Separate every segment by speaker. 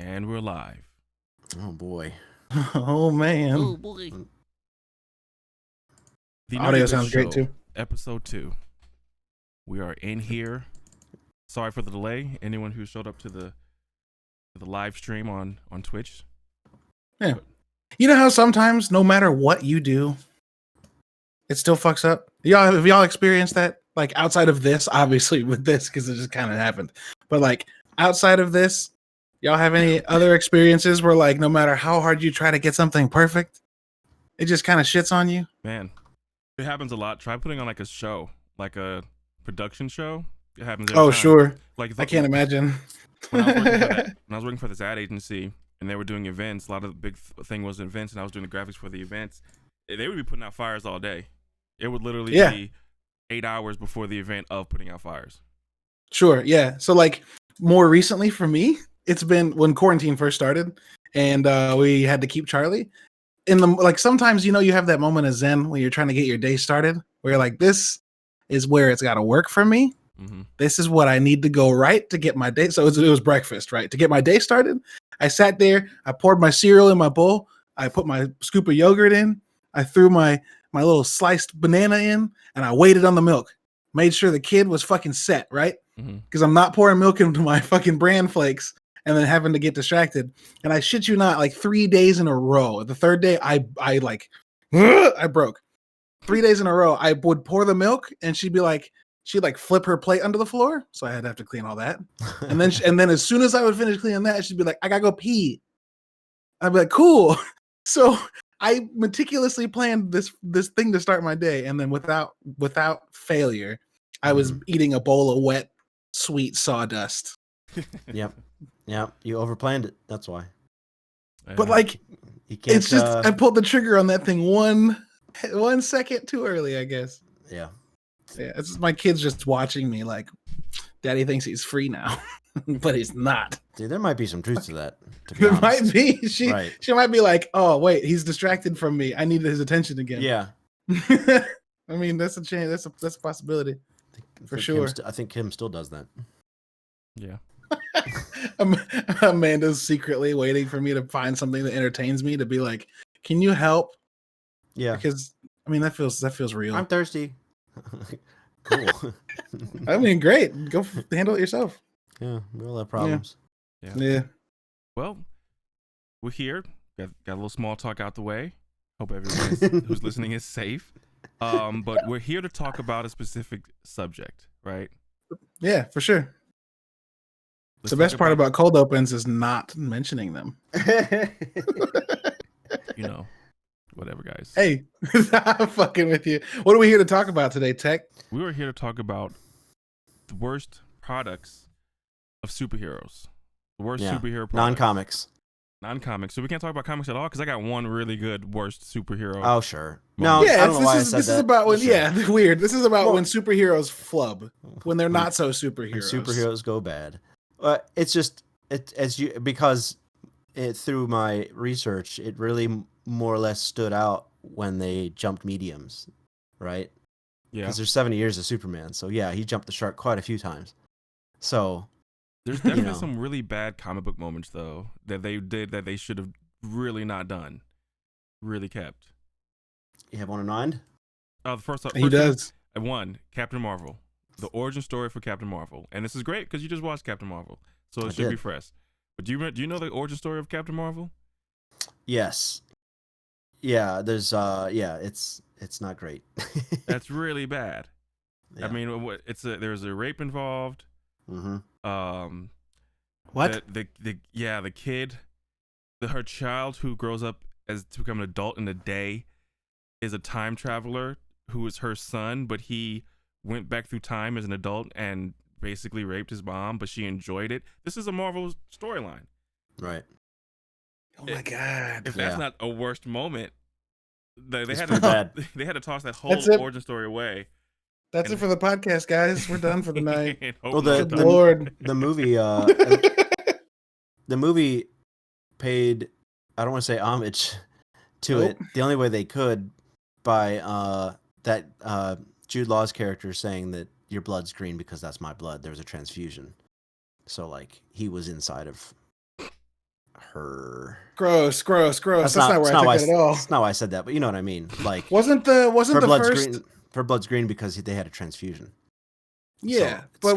Speaker 1: And we're live.
Speaker 2: Oh boy.
Speaker 3: Oh man.
Speaker 1: Oh boy. The
Speaker 3: Audio
Speaker 1: Nerdy
Speaker 3: sounds
Speaker 1: List
Speaker 3: great
Speaker 1: Show,
Speaker 3: too.
Speaker 1: Episode 2. We are in here. Sorry for the delay. Anyone who showed up to the live stream on Twitch.
Speaker 3: Yeah. You know how sometimes no matter what you do, it still fucks up? Have y'all experienced that? Like outside of this, obviously with this, because it just kind of happened. But like outside of this, y'all have any other experiences where like no matter how hard you try to get something perfect, it just kind of shits on you?
Speaker 1: Man, it happens a lot. Try putting on like a show, like a production show. It happens every time.
Speaker 3: Sure.
Speaker 1: Like
Speaker 3: I can't imagine.
Speaker 1: When I was working for this ad agency and they were doing events, a lot of the big thing was events, and I was doing the graphics for the events. They would be putting out fires all day. It would literally be 8 hours before the event of putting out fires.
Speaker 3: Sure, yeah. So like more recently for me, it's been when quarantine first started and we had to keep Charlie. In the like sometimes you have that moment of zen when you're trying to get your day started where you're like, this is where it's got to work for me.
Speaker 1: Mm-hmm.
Speaker 3: This is what I need to go right to get my day. So it was breakfast, right? To get my day started. I sat there, I poured my cereal in my bowl, I put my scoop of yogurt in, I threw my little sliced banana in, and I waited on the milk. Made sure the kid was fucking set, right? Because I'm not pouring milk into my fucking bran flakes and then having to get distracted. And I shit you not, like 3 days in a row. The third day, I broke. 3 days in a row, I would pour the milk, and she'd flip her plate under the floor, so I had to have to clean all that. And then as soon as I would finish cleaning that, she'd be like, "I gotta go pee." I'd be like, "Cool." So I meticulously planned this thing to start my day, and then without failure, I was eating a bowl of wet, sweet sawdust.
Speaker 2: Yep. You overplanned it. That's why.
Speaker 3: But like, it's just I pulled the trigger on that thing 1 second too early, I guess.
Speaker 2: Yeah.
Speaker 3: Yeah, it's my kid's just watching me like, Daddy thinks he's free now, but he's not.
Speaker 2: Dude, there might be some truth to that. To be
Speaker 3: There
Speaker 2: honest.
Speaker 3: might be. She might be like, oh wait, he's distracted from me. I need his attention again.
Speaker 2: Yeah.
Speaker 3: I mean, that's a chance. That's a possibility for sure.
Speaker 2: I think Kim still does that.
Speaker 1: Yeah.
Speaker 3: Amanda's secretly waiting for me to find something that entertains me to be like, can you help?
Speaker 2: Yeah.
Speaker 3: Because I mean, that feels real.
Speaker 2: I'm thirsty. Cool.
Speaker 3: I mean, great. Go handle it yourself.
Speaker 2: Yeah, we all have problems.
Speaker 3: Yeah.
Speaker 1: Well, we're here. Got a little small talk out the way. Hope everyone who's listening is safe. But we're here to talk about a specific subject, right?
Speaker 3: Yeah, for sure. The best part about cold opens is not mentioning them.
Speaker 1: Whatever, guys.
Speaker 3: Hey, I'm fucking with you. What are we here to talk about today, Tech?
Speaker 1: We were here to talk about the worst products of superheroes. The worst superhero products. Non-comics. So we can't talk about comics at all because I got one really good worst superhero.
Speaker 2: Oh, sure.
Speaker 1: Moment.
Speaker 2: No, I don't know why I said that.
Speaker 3: This is about when, weird. This is about
Speaker 2: Well,
Speaker 3: when superheroes flub, when they're not so superheroes.
Speaker 2: When superheroes go bad. It's just because through my research, it really more or less stood out when they jumped mediums, right?
Speaker 1: Yeah.
Speaker 2: Because there's 70 years of Superman, so yeah, he jumped the shark quite a few times. So
Speaker 1: there's definitely some really bad comic book moments though that they did that they should have really not done, really kept.
Speaker 2: You have one in mind?
Speaker 1: The first
Speaker 3: he does.
Speaker 1: One, Captain Marvel, the origin story for Captain Marvel, and this is great because you just watched Captain Marvel, so it should be fresh. But do you know the origin story of Captain Marvel?
Speaker 2: Yes. Yeah, there's it's not great.
Speaker 1: That's really bad. Yeah. I mean, there's a rape involved.
Speaker 2: Mm-hmm.
Speaker 3: What?
Speaker 1: The kid, her child who grows up to become an adult in a day, is a time traveler who is her son, but he went back through time as an adult and basically raped his mom, but she enjoyed it. This is a Marvel storyline.
Speaker 2: Right.
Speaker 3: Oh my god!
Speaker 1: If that's not a worst moment, they had to toss that whole origin story away.
Speaker 3: That's it for the podcast, guys. We're done for the night.
Speaker 2: Well,
Speaker 3: Lord,
Speaker 2: the movie, the movie paid, I don't want to say homage to it. The only way they could by that Jude Law's character saying that your blood's green because that's my blood. There was a transfusion, so like he was inside of her.
Speaker 3: Gross. That's not where I took it at all.
Speaker 2: That's not why I said that, but you know what I mean. Like,
Speaker 3: wasn't the
Speaker 2: blood's
Speaker 3: first
Speaker 2: green, her blood's green because they had a transfusion.
Speaker 3: Yeah,
Speaker 2: So
Speaker 3: but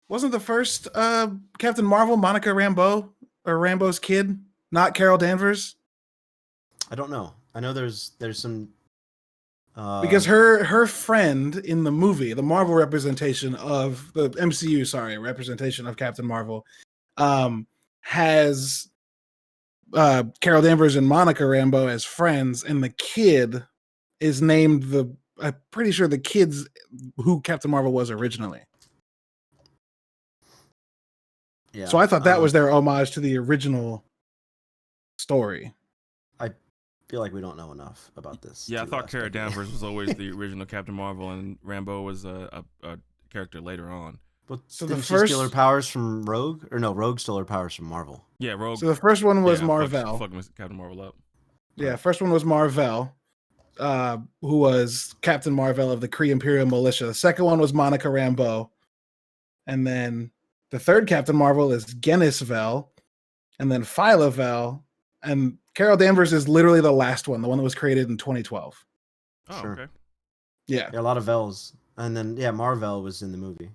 Speaker 3: wasn't the first Captain Marvel Monica Rambeau or Rambo's kid, not Carol Danvers?
Speaker 2: I don't know. I know there's some
Speaker 3: because her friend in the movie, the Marvel representation of the MCU, representation of Captain Marvel, has Carol Danvers and Monica Rambeau as friends, and the kid is named I'm pretty sure the kid's who Captain Marvel was originally.
Speaker 2: Yeah.
Speaker 3: So I thought that was their homage to the original story.
Speaker 2: I feel like we don't know enough about this.
Speaker 1: Yeah, I thought Carol Danvers was always the original Captain Marvel, and Rambeau was a character later on.
Speaker 2: But so didn't she steal her powers from Rogue? Or no, Rogue stole her powers from Marvel.
Speaker 1: Yeah, Rogue.
Speaker 3: So the first one was Marvel.
Speaker 1: Fucking Captain Marvel up.
Speaker 3: Yeah, first one was Marvel, who was Captain Marvel of the Kree Imperial Militia. The second one was Monica Rambeau. And then the third Captain Marvel is Guinness Vel, and then Phyla Vel, and Carol Danvers is literally the last one, the one that was created in 2012.
Speaker 1: Oh,
Speaker 2: sure.
Speaker 1: Okay.
Speaker 3: Yeah,
Speaker 2: a lot of Vels. And then, Marvel was in the movie.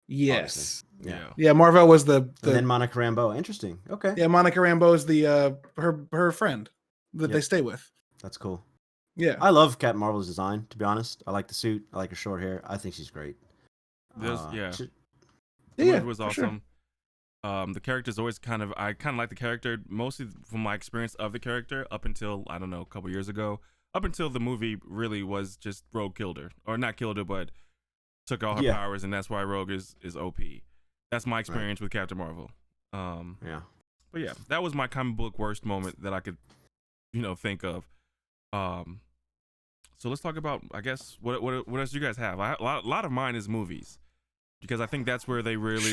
Speaker 3: Yes.
Speaker 2: Obviously.
Speaker 3: Yeah, Marvel was the
Speaker 2: And then Monica Rambeau. Interesting. Okay.
Speaker 3: Yeah, Monica Rambeau is the her friend that they stay with.
Speaker 2: That's cool.
Speaker 3: Yeah.
Speaker 2: I love Captain Marvel's design, to be honest. I like the suit. I like her short hair. I think she's great.
Speaker 1: The movie was awesome. Sure. The character's always I kind of like the character, mostly from my experience of the character up until, I don't know, a couple years ago. Up until the movie really was just Rogue killed her. Or not killed her, but took all her powers, and that's why Rogue is OP. That's my experience with Captain Marvel. But yeah, that was my comic book worst moment that I could, think of. So let's talk about, I guess, what else do you guys have? A lot of mine is movies, because I think that's where they really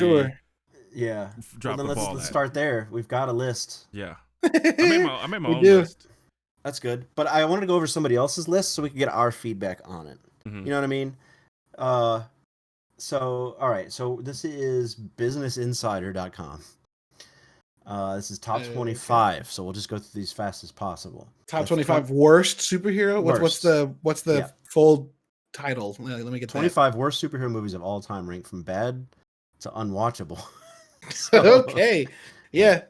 Speaker 1: drop the ball.
Speaker 2: Let's start there. We've got a list.
Speaker 1: Yeah, I made my own list.
Speaker 2: That's good, but I wanted to go over somebody else's list so we could get our feedback on it.
Speaker 1: Mm-hmm.
Speaker 2: You know what I mean? So all right, so this is businessinsider.com. This is top 25, so we'll just go through these fast as possible.
Speaker 3: Top 25 worst superhero? What's the full title? Let me get
Speaker 2: 25 worst superhero movies of all time, ranked from bad to unwatchable.
Speaker 3: Okay. Yeah.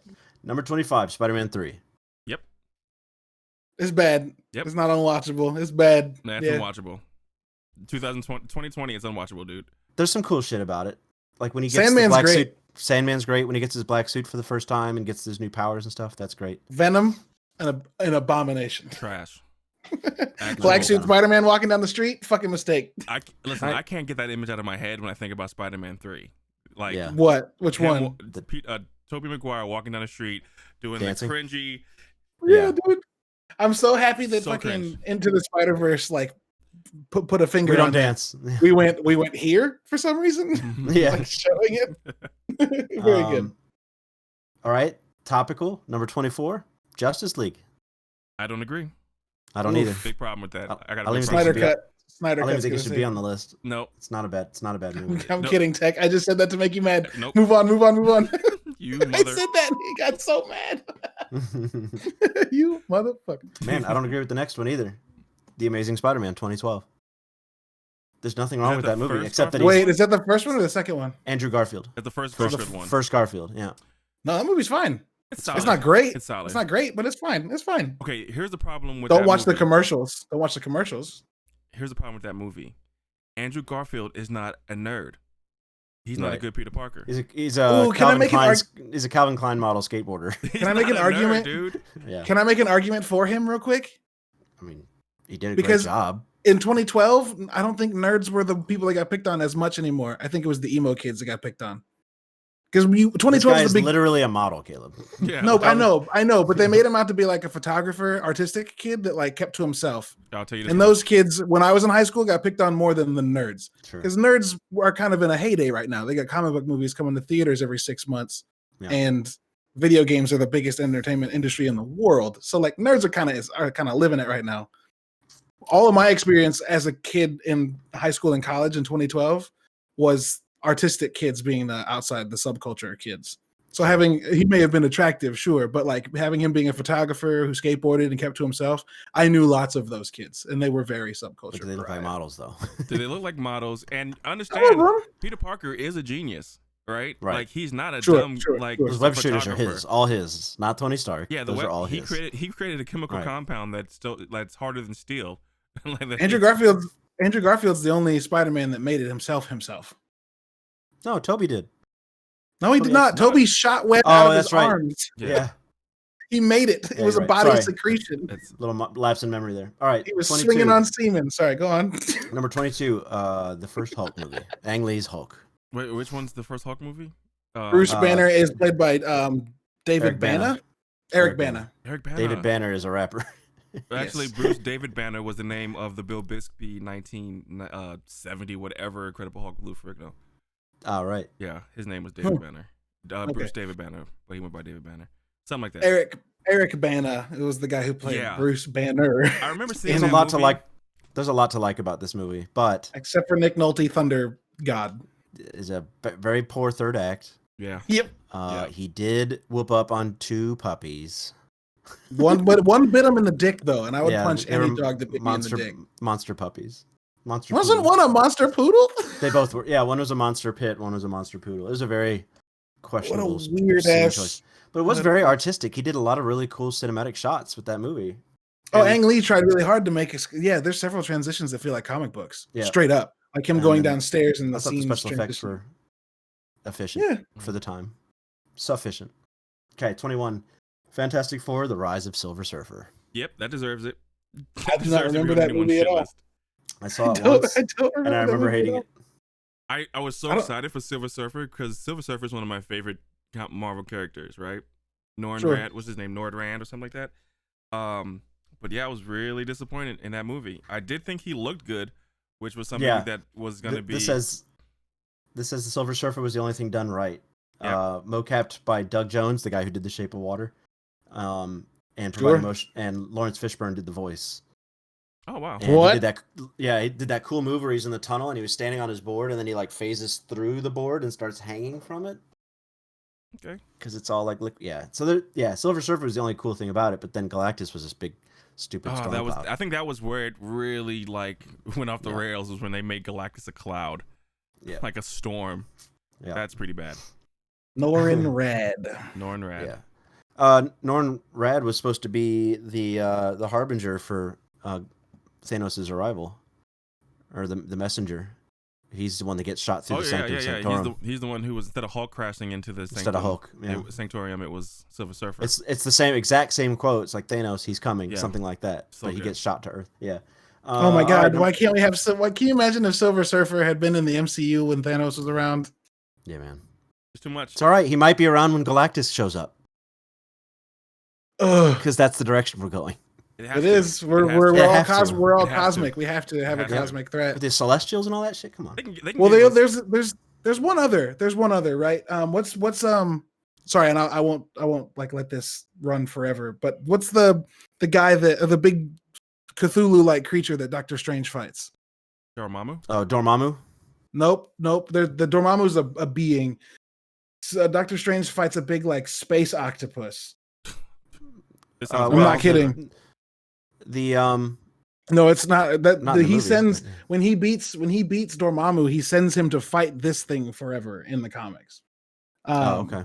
Speaker 2: Number 25, Spider-Man 3.
Speaker 1: Yep.
Speaker 3: It's bad.
Speaker 1: Yep.
Speaker 3: It's not unwatchable. It's bad.
Speaker 1: Nah, it's unwatchable. 2020, it's unwatchable, dude. There's
Speaker 2: some cool shit about it. Like when he gets the black suit. Sandman's great when he gets his black suit for the first time and gets his new powers and stuff. That's great.
Speaker 3: Venom, an abomination.
Speaker 1: Trash.
Speaker 3: Black suit Spider-Man walking down the street, fucking mistake.
Speaker 1: I can't get that image out of my head when I think about Spider-Man 3. Like
Speaker 3: what? Which one?
Speaker 1: Tobey Maguire walking down the street doing
Speaker 2: dancing.
Speaker 1: The cringy.
Speaker 3: Yeah, dude. I'm so happy that fucking
Speaker 1: cringe.
Speaker 3: Into the Spider-Verse put a finger.
Speaker 2: We don't
Speaker 3: on
Speaker 2: dance.
Speaker 3: We went here for some reason.
Speaker 2: Yeah,
Speaker 3: showing it. Very good.
Speaker 2: All right, topical number 24, Justice League.
Speaker 1: I don't agree.
Speaker 2: I don't either.
Speaker 1: Big problem with that. I got
Speaker 2: a
Speaker 3: Snyder cut.
Speaker 2: I don't think it should be on the list.
Speaker 1: No,
Speaker 2: it's not a bad movie.
Speaker 3: I'm kidding, Tech. I just said that to make you mad.
Speaker 1: Nope.
Speaker 3: Move on.
Speaker 1: You
Speaker 3: I said that. He got so mad. You motherfucker.
Speaker 2: Man, I don't agree with the next one either. The Amazing Spider-Man 2012. There's nothing wrong with that movie except that
Speaker 3: Wait, is that the first one or the second one?
Speaker 2: Andrew Garfield.
Speaker 1: That's the first good one.
Speaker 2: First Garfield, yeah.
Speaker 3: No, that movie's fine.
Speaker 1: It's solid.
Speaker 3: It's not great.
Speaker 1: It's solid.
Speaker 3: It's not great, but it's fine. It's fine.
Speaker 1: Okay, here's the problem with
Speaker 3: Don't watch the commercials. Don't watch the commercials.
Speaker 1: Here's the problem with that movie. Andrew Garfield is not a nerd. He's not a good Peter Parker.
Speaker 2: He's a Calvin Klein model skateboarder.
Speaker 3: Can I make an argument,
Speaker 1: dude?
Speaker 2: Yeah.
Speaker 3: Can I make an argument for him real quick?
Speaker 2: I mean, he did a great job.
Speaker 3: In 2012, I don't think nerds were the people that got picked on as much anymore. I think it was the emo kids that got picked on. Because 2012
Speaker 2: is literally a model, Caleb.
Speaker 1: Yeah.
Speaker 3: No, I know, but they made him out to be like a photographer, artistic kid that kept to himself.
Speaker 1: I'll tell you this.
Speaker 3: And those kids, when I was in high school, got picked on more than the nerds. Because
Speaker 2: Sure.
Speaker 3: nerds are kind of in a heyday right now. They got comic book movies coming to theaters every 6 months, and video games are the biggest entertainment industry in the world. So nerds are kind of living it right now. All of my experience as a kid in high school and college in 2012 was artistic kids being outside the subculture kids. So he may have been attractive, sure, but like having him being a photographer who skateboarded and kept to himself, I knew lots of those kids, and they were very subculture.
Speaker 2: But do they look like models though?
Speaker 1: Do they look like models? And
Speaker 3: Some
Speaker 1: understand,
Speaker 3: of them.
Speaker 1: Peter Parker is a genius, right?
Speaker 2: Right.
Speaker 1: Like he's not a
Speaker 3: Sure,
Speaker 1: dumb
Speaker 3: sure,
Speaker 1: like
Speaker 3: sure.
Speaker 2: Those web shooters are
Speaker 1: photographer.
Speaker 2: his, all his, not Tony Stark.
Speaker 1: Yeah,
Speaker 2: those are all
Speaker 1: he
Speaker 2: his.
Speaker 1: created a chemical
Speaker 2: Right.
Speaker 1: compound that's harder than steel. Like
Speaker 3: Andrew Garfield's the only Spider-Man that made it himself.
Speaker 2: No, Toby did.
Speaker 3: No, he
Speaker 2: Toby
Speaker 3: did not.
Speaker 2: X-
Speaker 3: Toby shot web
Speaker 2: Oh,
Speaker 3: out of
Speaker 2: that's
Speaker 3: his
Speaker 2: right.
Speaker 3: arms.
Speaker 2: Yeah.
Speaker 3: He made it. It
Speaker 2: Yeah,
Speaker 3: was a
Speaker 2: you're right.
Speaker 3: body
Speaker 2: Sorry.
Speaker 3: secretion.
Speaker 1: It's
Speaker 2: Little lapse in memory there. All right.
Speaker 3: He was
Speaker 2: 22.
Speaker 3: swinging on semen. Sorry, go on.
Speaker 2: Number 22, the first Hulk movie. Ang Lee's Hulk.
Speaker 1: wait, which one's the first Hulk movie?
Speaker 3: Bruce
Speaker 2: Uh,
Speaker 3: Banner is played by David
Speaker 2: Eric Bana.
Speaker 3: Bana.
Speaker 2: Eric
Speaker 3: Eric
Speaker 2: Bana.
Speaker 3: Bana.
Speaker 1: Eric Bana.
Speaker 2: David Banner is a rapper.
Speaker 1: Actually,
Speaker 3: Yes.
Speaker 1: Bruce David Banner was the name of the Bill Bixby 1970 whatever Incredible Hulk Lou Ferrigno.
Speaker 2: All right.
Speaker 1: Yeah, his name was David
Speaker 3: Huh.
Speaker 1: Banner.
Speaker 3: Okay.
Speaker 1: Bruce David Banner, but he went by David Banner. Something like that.
Speaker 3: Eric Bana. It was the guy who played
Speaker 1: Yeah.
Speaker 3: Bruce Banner.
Speaker 1: I remember seeing
Speaker 2: There's
Speaker 1: that
Speaker 2: a lot to
Speaker 1: movie.
Speaker 2: like. There's a lot to like about this movie, but
Speaker 3: Except for Nick Nolte, Thunder God.
Speaker 2: is a very poor third act.
Speaker 1: Yeah.
Speaker 3: Yep.
Speaker 1: Yeah.
Speaker 2: He did whoop up on 2 puppies.
Speaker 3: One bit him in the dick though, and I would
Speaker 2: Yeah,
Speaker 3: punch
Speaker 2: they
Speaker 3: any
Speaker 2: were
Speaker 3: dog that bit me in the dick.
Speaker 2: monster puppies. Monster.
Speaker 3: Wasn't
Speaker 2: poodles.
Speaker 3: one a monster poodle?
Speaker 2: They both were. Yeah, one was a monster pit, one was a monster poodle. It was a very questionable,
Speaker 3: weird
Speaker 2: scene
Speaker 3: ass-
Speaker 2: choice. But it was very artistic. He did a lot of really cool cinematic shots with that movie.
Speaker 3: Oh,
Speaker 2: And-
Speaker 3: Ang Lee tried really hard to make us. Yeah, there's several transitions that feel like comic books.
Speaker 2: Yeah.
Speaker 3: Straight up, like him
Speaker 2: And
Speaker 3: going
Speaker 2: then
Speaker 3: downstairs and
Speaker 2: I
Speaker 3: the
Speaker 2: thought the
Speaker 3: scenes.
Speaker 2: special effects
Speaker 3: transition.
Speaker 2: were efficient
Speaker 3: Yeah,
Speaker 2: for the time. Sufficient. Okay, 21. Fantastic Four: The Rise of Silver Surfer.
Speaker 1: Yep, that deserves it.
Speaker 3: I do not remember that movie at all.
Speaker 2: I saw it
Speaker 3: I
Speaker 2: once,
Speaker 3: don't
Speaker 2: and I
Speaker 3: that
Speaker 2: remember
Speaker 3: movie at
Speaker 2: hating
Speaker 3: all.
Speaker 2: it.
Speaker 1: I was so
Speaker 3: I don't-
Speaker 1: excited for Silver Surfer because Silver Surfer is one of my favorite Marvel characters, right? Norrin
Speaker 3: Sure.
Speaker 1: Rand, what's his name? Nord Rand or something like that. But yeah, I was really disappointed in that movie. I did think he looked good, which was something
Speaker 2: Yeah.
Speaker 1: that was going to be.
Speaker 2: This says the Silver Surfer was the only thing done right.
Speaker 1: Yeah.
Speaker 2: Mocapped by Doug Jones, the guy who did The Shape of Water, and
Speaker 3: Sure.
Speaker 2: provided motion, and Lawrence Fishburne did the voice.
Speaker 1: Oh wow.
Speaker 2: And
Speaker 3: What?
Speaker 2: He did that? Yeah, he did that cool move where he's in the tunnel and he was standing on his board, and then he like phases through the board and starts hanging from it.
Speaker 1: Okay.
Speaker 2: Because it's all like yeah. So there, Silver Surfer was the only cool thing about it, but then Galactus was this big, stupid
Speaker 1: Oh,
Speaker 2: storm
Speaker 1: that was.
Speaker 2: cloud.
Speaker 1: I think that was where it really like went off the
Speaker 2: Yeah.
Speaker 1: rails. Was when they made Galactus a cloud,
Speaker 2: Yeah,
Speaker 1: like a storm.
Speaker 2: yeah,
Speaker 1: That's pretty bad.
Speaker 3: Norrin Red.
Speaker 1: Norrin Rand.
Speaker 2: yeah. Norrin Rad was supposed to be the harbinger for Thanos' arrival, or the messenger. He's the one that gets shot through
Speaker 1: Oh
Speaker 2: the
Speaker 1: yeah,
Speaker 2: Sanctum
Speaker 1: yeah, yeah.
Speaker 2: Sanctorum
Speaker 1: He's the one who was instead of Hulk crashing into the
Speaker 2: instead of Hulk. Yeah.
Speaker 1: Sanctorium. It was Silver Surfer.
Speaker 2: It's the exact same quote. It's like Thanos, he's coming,
Speaker 1: Yeah.
Speaker 2: something like that.
Speaker 1: So
Speaker 2: but he
Speaker 1: good.
Speaker 2: gets shot to Earth. Yeah.
Speaker 3: Oh my
Speaker 2: all
Speaker 3: God!
Speaker 2: right,
Speaker 3: Why can't we have? Why can you imagine if Silver Surfer had been in the MCU when Thanos was around?
Speaker 2: Yeah, man.
Speaker 1: It's too much.
Speaker 2: It's all right. He might be around when Galactus shows up,
Speaker 3: Ugh.
Speaker 2: because that's the direction we're going.
Speaker 1: has
Speaker 3: It
Speaker 1: to.
Speaker 3: is. We're
Speaker 1: It has
Speaker 3: we're,
Speaker 1: to.
Speaker 3: we're
Speaker 2: It
Speaker 3: all
Speaker 2: has to.
Speaker 3: we're all
Speaker 1: It has to.
Speaker 3: cosmic. We have to have a
Speaker 1: It has to.
Speaker 3: cosmic threat.
Speaker 2: With the Celestials and all that shit. Come on.
Speaker 1: They can
Speaker 3: Well,
Speaker 1: give us-
Speaker 3: there's one other. There's one other, right? What's sorry, and I won't like let this run forever. But what's the guy that the big Cthulhu like creature that Doctor Strange fights?
Speaker 1: Dormammu.
Speaker 2: Oh, Dormammu.
Speaker 3: Nope. The Dormammu's a being. So, Doctor Strange fights a big like space octopus.
Speaker 1: This sounds
Speaker 3: I'm
Speaker 1: bad.
Speaker 3: not kidding.
Speaker 2: The
Speaker 3: No, it's not. That
Speaker 2: not in the
Speaker 3: he
Speaker 2: movies,
Speaker 3: sends
Speaker 2: but-
Speaker 3: when he beats Dormammu, he sends him to fight this thing forever in the comics.
Speaker 2: Oh, okay.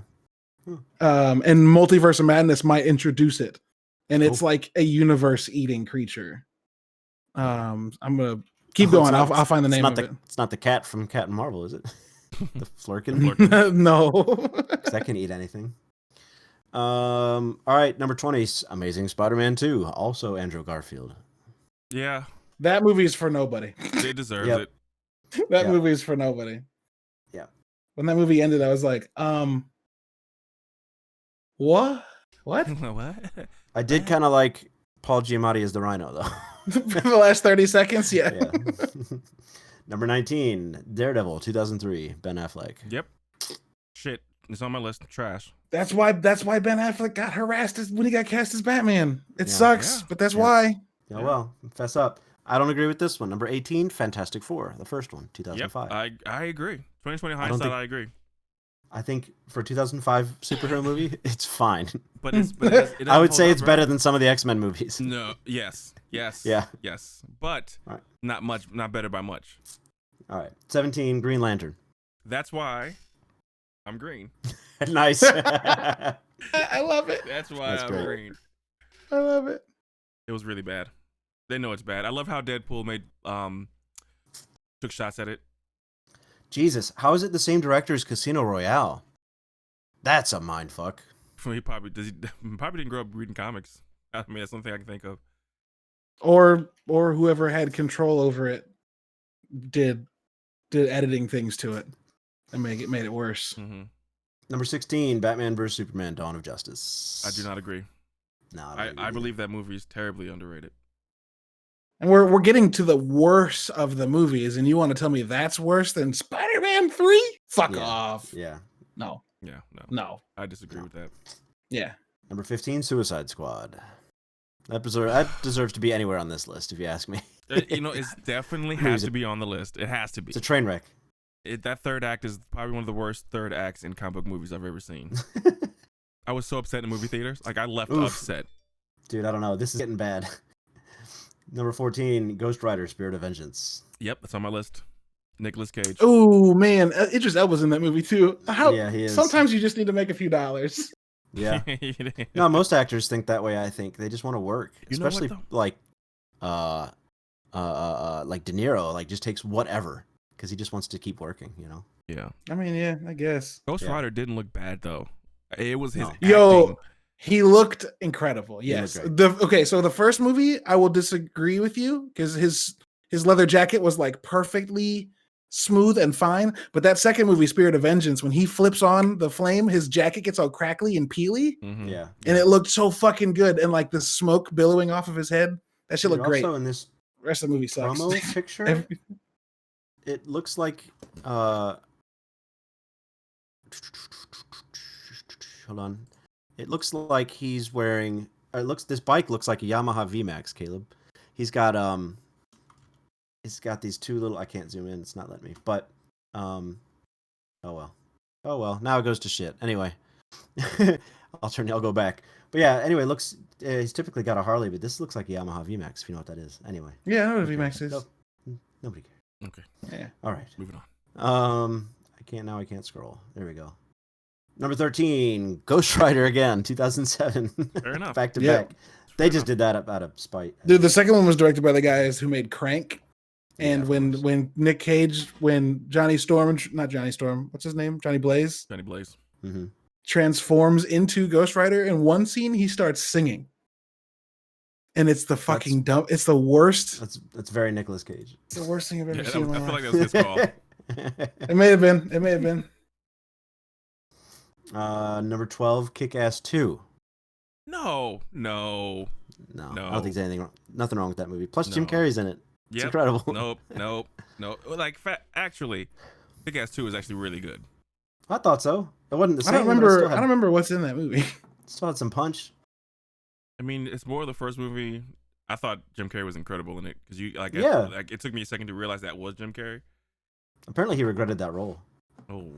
Speaker 3: And Multiverse of Madness might introduce it, and it's
Speaker 2: Cool.
Speaker 3: like a universe-eating creature. I'm gonna keep
Speaker 2: Oh,
Speaker 3: going.
Speaker 2: it's not-
Speaker 3: I'll find the
Speaker 2: it's
Speaker 3: name
Speaker 2: not
Speaker 3: of it.
Speaker 2: It's not the cat from Captain Marvel, is it? The Flurkin.
Speaker 3: No.
Speaker 2: 'Cause that can eat anything. All right, number 20, Amazing Spider-Man 2, also Andrew Garfield.
Speaker 1: Yeah,
Speaker 3: That movie is for nobody.
Speaker 1: they deserve
Speaker 2: Yep.
Speaker 1: it.
Speaker 3: That
Speaker 2: Yeah.
Speaker 3: movie is for nobody.
Speaker 2: Yeah.
Speaker 3: When that movie ended, I was like, what? What?
Speaker 1: What?
Speaker 2: I did kind of like Paul Giamatti as the Rhino, though.
Speaker 3: For the last 30 seconds? Yeah.
Speaker 2: Yeah. Number 19, Daredevil, 2003, Ben Affleck.
Speaker 1: Yep. Shit, it's on my list. Trash.
Speaker 3: That's why Ben Affleck got harassed when he got cast as Batman. It
Speaker 2: Yeah.
Speaker 3: sucks,
Speaker 1: Yeah.
Speaker 3: but that's
Speaker 2: Yeah.
Speaker 3: why.
Speaker 2: Yeah, well, fess up. I don't agree with this one. Number 18, Fantastic Four, the first one,
Speaker 1: Yep,
Speaker 2: 2005.
Speaker 1: I agree. 2020
Speaker 2: don't
Speaker 1: hindsight,
Speaker 2: think-
Speaker 1: I agree.
Speaker 2: I think for a 2005 superhero movie, it's fine.
Speaker 1: But it doesn't
Speaker 2: I would
Speaker 1: hold
Speaker 2: say
Speaker 1: up,
Speaker 2: it's
Speaker 1: bro.
Speaker 2: better than some of the X-Men movies.
Speaker 1: No, yes,
Speaker 2: Yeah.
Speaker 1: yes, but
Speaker 2: Alright.
Speaker 1: not better by much.
Speaker 2: All right. 17, Green Lantern.
Speaker 1: That's why I'm green.
Speaker 2: Nice.
Speaker 3: I love it.
Speaker 1: That's why
Speaker 2: That's
Speaker 1: I'm
Speaker 2: great.
Speaker 1: green.
Speaker 3: I love it.
Speaker 1: It was really bad. They know it's bad. I love how Deadpool took shots at it.
Speaker 2: Jesus, how is it the same director as Casino Royale? That's a mind fuck.
Speaker 1: He probably didn't grow up reading comics. I mean, that's something I can think of.
Speaker 3: Or whoever had control over it did editing things to it and made it worse.
Speaker 1: Mm-hmm.
Speaker 2: Number 16, Batman vs Superman: Dawn of Justice.
Speaker 1: I do not agree.
Speaker 2: No,
Speaker 1: I believe that movie is terribly underrated.
Speaker 3: And we're getting to the worst of the movies, and you want to tell me that's worse than Spider-Man 3? Fuck off.
Speaker 2: Yeah.
Speaker 3: No.
Speaker 1: Yeah,
Speaker 3: No.
Speaker 1: I disagree with that.
Speaker 3: Yeah.
Speaker 2: Number 15, Suicide Squad. That deserves to be anywhere on this list, if you ask me.
Speaker 1: It's definitely has to be on the list. It has to be.
Speaker 2: It's a train wreck.
Speaker 1: That third act is probably one of the worst third acts in comic book movies I've ever seen. I was so upset in movie theaters. Like, I left upset.
Speaker 2: Dude, I don't know. This is getting bad. Number 14, Ghost Rider: Spirit of Vengeance.
Speaker 1: Yep, that's on my list. Nicolas Cage.
Speaker 3: Oh man, Idris Elba's in that movie too.
Speaker 2: Yeah, he is.
Speaker 3: Sometimes you just need to make a few dollars.
Speaker 2: Yeah. No, most actors think that way. I think they just want to work,
Speaker 1: You know what,
Speaker 2: especially
Speaker 1: though?
Speaker 2: like De Niro. Like, just takes whatever because he just wants to keep working. You know.
Speaker 1: Yeah.
Speaker 3: I mean, yeah, I guess.
Speaker 1: Ghost
Speaker 2: Yeah.
Speaker 1: Rider didn't look bad though. It was his
Speaker 2: No.
Speaker 1: acting.
Speaker 3: Yo, he looked incredible. Yes.
Speaker 2: looked
Speaker 3: Okay, so the first movie, I will disagree with you because his leather jacket was like perfectly smooth and fine. But that second movie, Spirit of Vengeance, when he flips on the flame, his jacket gets all crackly and peely,
Speaker 1: Mhm.
Speaker 2: Yeah.
Speaker 3: and it looked so fucking good. And like the smoke billowing off of his head, that shit looked great.
Speaker 2: Also, in this
Speaker 3: The rest of the movie sucks.
Speaker 2: promo picture, it looks like hold on. It looks like he's wearing. This bike looks like a Yamaha VMAX, Caleb. He's got these two little. I can't zoom in. It's not letting me. But oh well. Now it goes to shit. Anyway, I'll go back. But yeah. Anyway, looks. He's typically got a Harley, but this looks like a Yamaha VMAX. If you know what that is. Anyway.
Speaker 3: Yeah, I know what
Speaker 2: Okay.
Speaker 3: VMAX is.
Speaker 2: Nope. Nobody cares.
Speaker 1: Okay.
Speaker 3: Yeah.
Speaker 2: All right.
Speaker 1: Moving on.
Speaker 2: I can't scroll. There we go. Number 13, Ghost Rider again, 2007.
Speaker 1: Fair enough.
Speaker 2: Back to
Speaker 3: Yeah.
Speaker 2: back. They just did that out of spite.
Speaker 3: Dude, the second one was directed by the guys who made Crank. And
Speaker 2: Yeah, of course.
Speaker 3: when Nick Cage, when Johnny Storm, not Johnny Storm, what's his name? Johnny Blaze
Speaker 1: Johnny Blaze.
Speaker 2: Mm-hmm.
Speaker 3: transforms into Ghost Rider, in one scene he starts singing. And it's the fucking dumb. It's the worst.
Speaker 2: That's very Nicolas Cage.
Speaker 3: It's the worst thing I've ever
Speaker 1: Yeah,
Speaker 3: seen in my
Speaker 1: I feel
Speaker 3: life.
Speaker 1: like that was his call.
Speaker 3: It may have been. It may have been.
Speaker 2: Number 12, Kick-Ass 2.
Speaker 1: No.
Speaker 2: No,
Speaker 1: No.
Speaker 2: I don't think there's anything wrong. Nothing wrong with that movie. Plus, Jim
Speaker 1: No.
Speaker 2: Carrey's in it. It's
Speaker 1: Yep.
Speaker 2: incredible.
Speaker 1: Nope. Like, actually, Kick-Ass 2 is actually really good.
Speaker 2: I thought so. It wasn't the
Speaker 3: I
Speaker 2: same.
Speaker 3: don't
Speaker 2: but it
Speaker 3: remember. I don't remember what's in that movie.
Speaker 2: Still had some punch.
Speaker 1: I mean, it's more of the first movie. I thought Jim Carrey was incredible in it because it took me a second to realize that was Jim Carrey.
Speaker 2: Apparently, he regretted that role.
Speaker 1: Oh,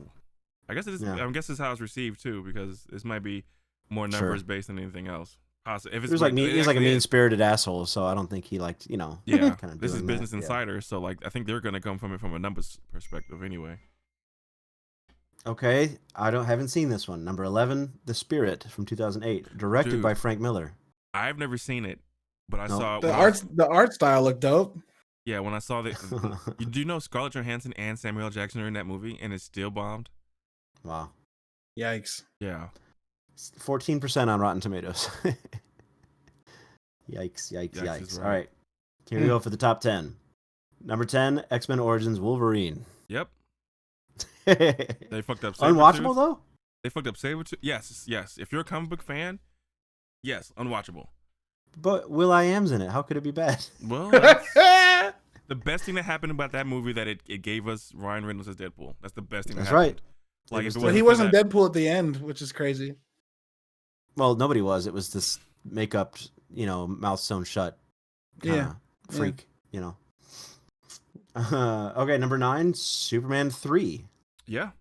Speaker 1: I guess it is.
Speaker 2: Yeah.
Speaker 1: I guess it's how it's received too, because this might be more
Speaker 2: Sure.
Speaker 1: numbers based than anything else. Possibly, if
Speaker 2: He
Speaker 1: it's
Speaker 2: was like he was like a
Speaker 1: actually is.
Speaker 2: mean-spirited asshole, so I don't think he liked,
Speaker 1: Yeah,
Speaker 2: kind of
Speaker 1: this is
Speaker 2: doing
Speaker 1: Business
Speaker 2: that. Yeah.
Speaker 1: Insider, so like I think they're gonna come from it from a numbers perspective anyway.
Speaker 2: Okay, haven't seen this one. Number 11, The Spirit from 2008, directed
Speaker 1: Dude.
Speaker 2: by Frank Miller.
Speaker 1: I've never seen it, but I
Speaker 2: No.
Speaker 1: saw
Speaker 3: The art style looked dope.
Speaker 1: Yeah, when I saw the, you do know Scarlett Johansson and Samuel L. Jackson are in that movie, and it still bombed.
Speaker 2: Wow.
Speaker 3: Yikes.
Speaker 1: Yeah,
Speaker 2: 14% on Rotten Tomatoes. Yikes.
Speaker 1: Yikes is
Speaker 2: All
Speaker 1: right.
Speaker 2: right. Here we go for the top 10. Number 10, X-Men Origins Wolverine.
Speaker 1: yep. They fucked up.
Speaker 2: Unwatchable, though?
Speaker 1: They fucked up Sabretooth. Yes. If you're a comic book fan, yes, unwatchable.
Speaker 2: But Will.I.Am's in it. How could it be bad?
Speaker 1: Well, that's the best thing that happened about that movie that it gave us Ryan Reynolds as Deadpool. That's the best thing.
Speaker 2: That's
Speaker 1: that happened.
Speaker 2: right.
Speaker 1: Like
Speaker 2: It was
Speaker 1: if it
Speaker 3: But
Speaker 1: wasn't
Speaker 3: he
Speaker 1: for
Speaker 3: wasn't
Speaker 1: that,
Speaker 3: Deadpool at the end, which is crazy.
Speaker 2: Well, nobody was. It was this makeup, mouth sewn shut kinda freak, Okay, number 9, Superman 3.
Speaker 1: Yeah.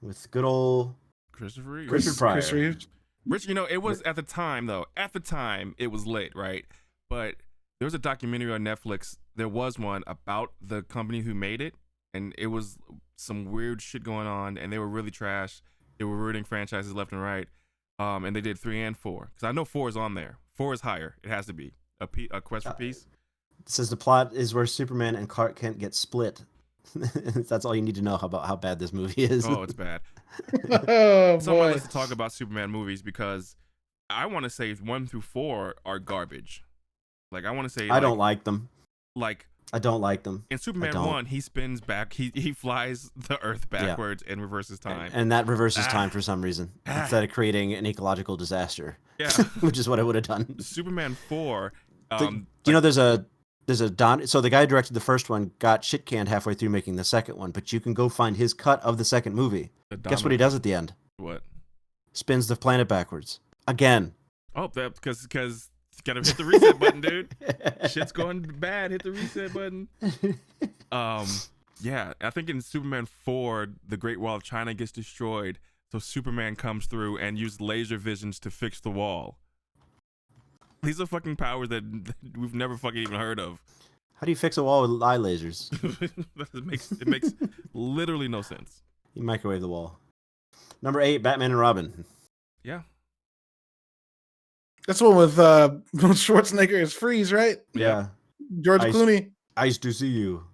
Speaker 2: with good old
Speaker 1: Christopher Reeve.
Speaker 2: Richard Pryor.
Speaker 3: Chris Reeves.
Speaker 1: Rich, it was at the time though. At the time, it was lit, right? But there was a documentary on Netflix. There was one about the company who made it, and it was some weird shit going on, and they were really trash. They were ruining franchises left and right. And they did 3 and 4 because I know 4 is on there. 4 is higher. It has to be a Quest for Peace.
Speaker 2: It says the plot is where Superman and Clark Kent get split. That's all you need to know about how bad this movie is.
Speaker 1: Oh, it's bad.
Speaker 3: Oh
Speaker 1: Someone
Speaker 3: boy.
Speaker 1: wants to talk about Superman movies because I want to say 1 through 4 are garbage. Like I want to say
Speaker 2: I don't like them.
Speaker 1: Like
Speaker 2: I don't like them.
Speaker 1: in Superman 1, he spins back. He flies the Earth backwards and reverses time.
Speaker 2: And that reverses time for some reason instead of creating an ecological disaster.
Speaker 1: Yeah,
Speaker 2: Which is what I would have done.
Speaker 1: Superman 4.
Speaker 2: Do you know there's a so the guy who directed the first one got shit canned halfway through making the second one, but you can go find his cut of the second movie. Guess what he does at the end?
Speaker 1: What?
Speaker 2: Spins the planet backwards again.
Speaker 1: Oh, that because you gotta hit the reset button, dude. Shit's going bad. Hit the reset button. Yeah, I think in Superman 4, the Great Wall of China gets destroyed, so Superman comes through and uses laser visions to fix the wall. These are fucking powers that we've never fucking even heard of.
Speaker 2: How do you fix a wall with eye lasers?
Speaker 1: it makes literally no sense.
Speaker 2: You microwave the wall. Number 8, Batman and Robin.
Speaker 1: Yeah.
Speaker 3: That's the one with Schwarzenegger as Freeze, right?
Speaker 2: Yeah.
Speaker 3: George Clooney.
Speaker 2: Nice to see you.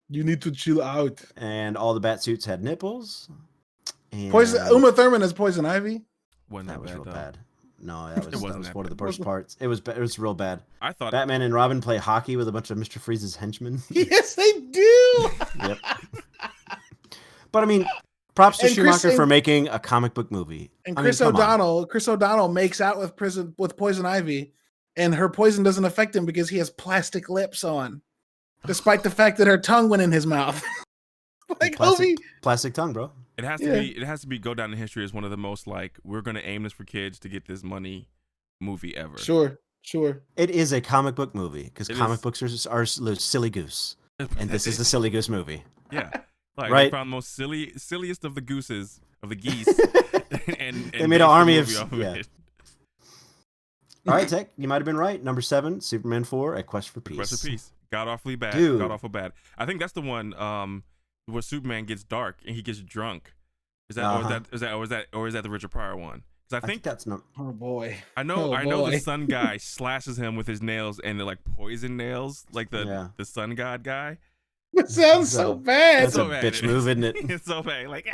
Speaker 3: You need to chill out.
Speaker 2: And all the bat suits had nipples. And
Speaker 3: Uma Thurman as Poison Ivy.
Speaker 1: Wasn't
Speaker 2: that was
Speaker 1: bad,
Speaker 2: real
Speaker 1: though.
Speaker 2: bad. No, that was
Speaker 1: wasn't that
Speaker 2: one of the
Speaker 1: bad.
Speaker 2: worst parts. It was real bad.
Speaker 1: I thought
Speaker 2: Batman and Robin play hockey with a bunch of Mr. Freeze's henchmen.
Speaker 3: Yes, they do.
Speaker 2: Yep. But I mean, props to
Speaker 3: And Chris-
Speaker 2: Schumacher for making a comic book movie.
Speaker 3: And
Speaker 2: I mean,
Speaker 3: Chris
Speaker 2: come on.
Speaker 3: O'Donnell makes out with Poison Ivy, and her poison doesn't affect him because he has plastic lips on, despite the fact that her tongue went in his mouth. Like
Speaker 2: plastic tongue, bro.
Speaker 1: it has to be. It has to be go down in history as one of the most like we're gonna aim this for kids to get this money movie ever.
Speaker 3: Sure.
Speaker 2: It is a comic book movie because
Speaker 1: It
Speaker 2: comic
Speaker 1: is.
Speaker 2: books are silly goose, and this is the silly goose movie.
Speaker 1: Yeah. Like
Speaker 2: Right.
Speaker 1: they found the most silliest of the gooses, of the geese. and
Speaker 2: They made an
Speaker 1: based the
Speaker 2: army
Speaker 1: movie
Speaker 2: of-
Speaker 1: off
Speaker 2: yeah.
Speaker 1: it.
Speaker 2: All right, Tech, you might have been right. Number 7, Superman 4: A Quest for Peace.
Speaker 1: Rest in peace. God awfully bad.
Speaker 2: Dude.
Speaker 1: God awful bad. I think that's the one where Superman gets dark and he gets drunk. Is that or is that the Richard Pryor one? Because I think
Speaker 2: that's not.
Speaker 3: Oh boy.
Speaker 1: I know the
Speaker 3: boy.
Speaker 1: sun guy slashes him with his nails and they're like poison nails, like the sun god guy.
Speaker 3: It sounds so bad.
Speaker 2: That's
Speaker 1: so
Speaker 2: a
Speaker 1: bad.
Speaker 2: bitch move, isn't it?
Speaker 1: It's so bad. Like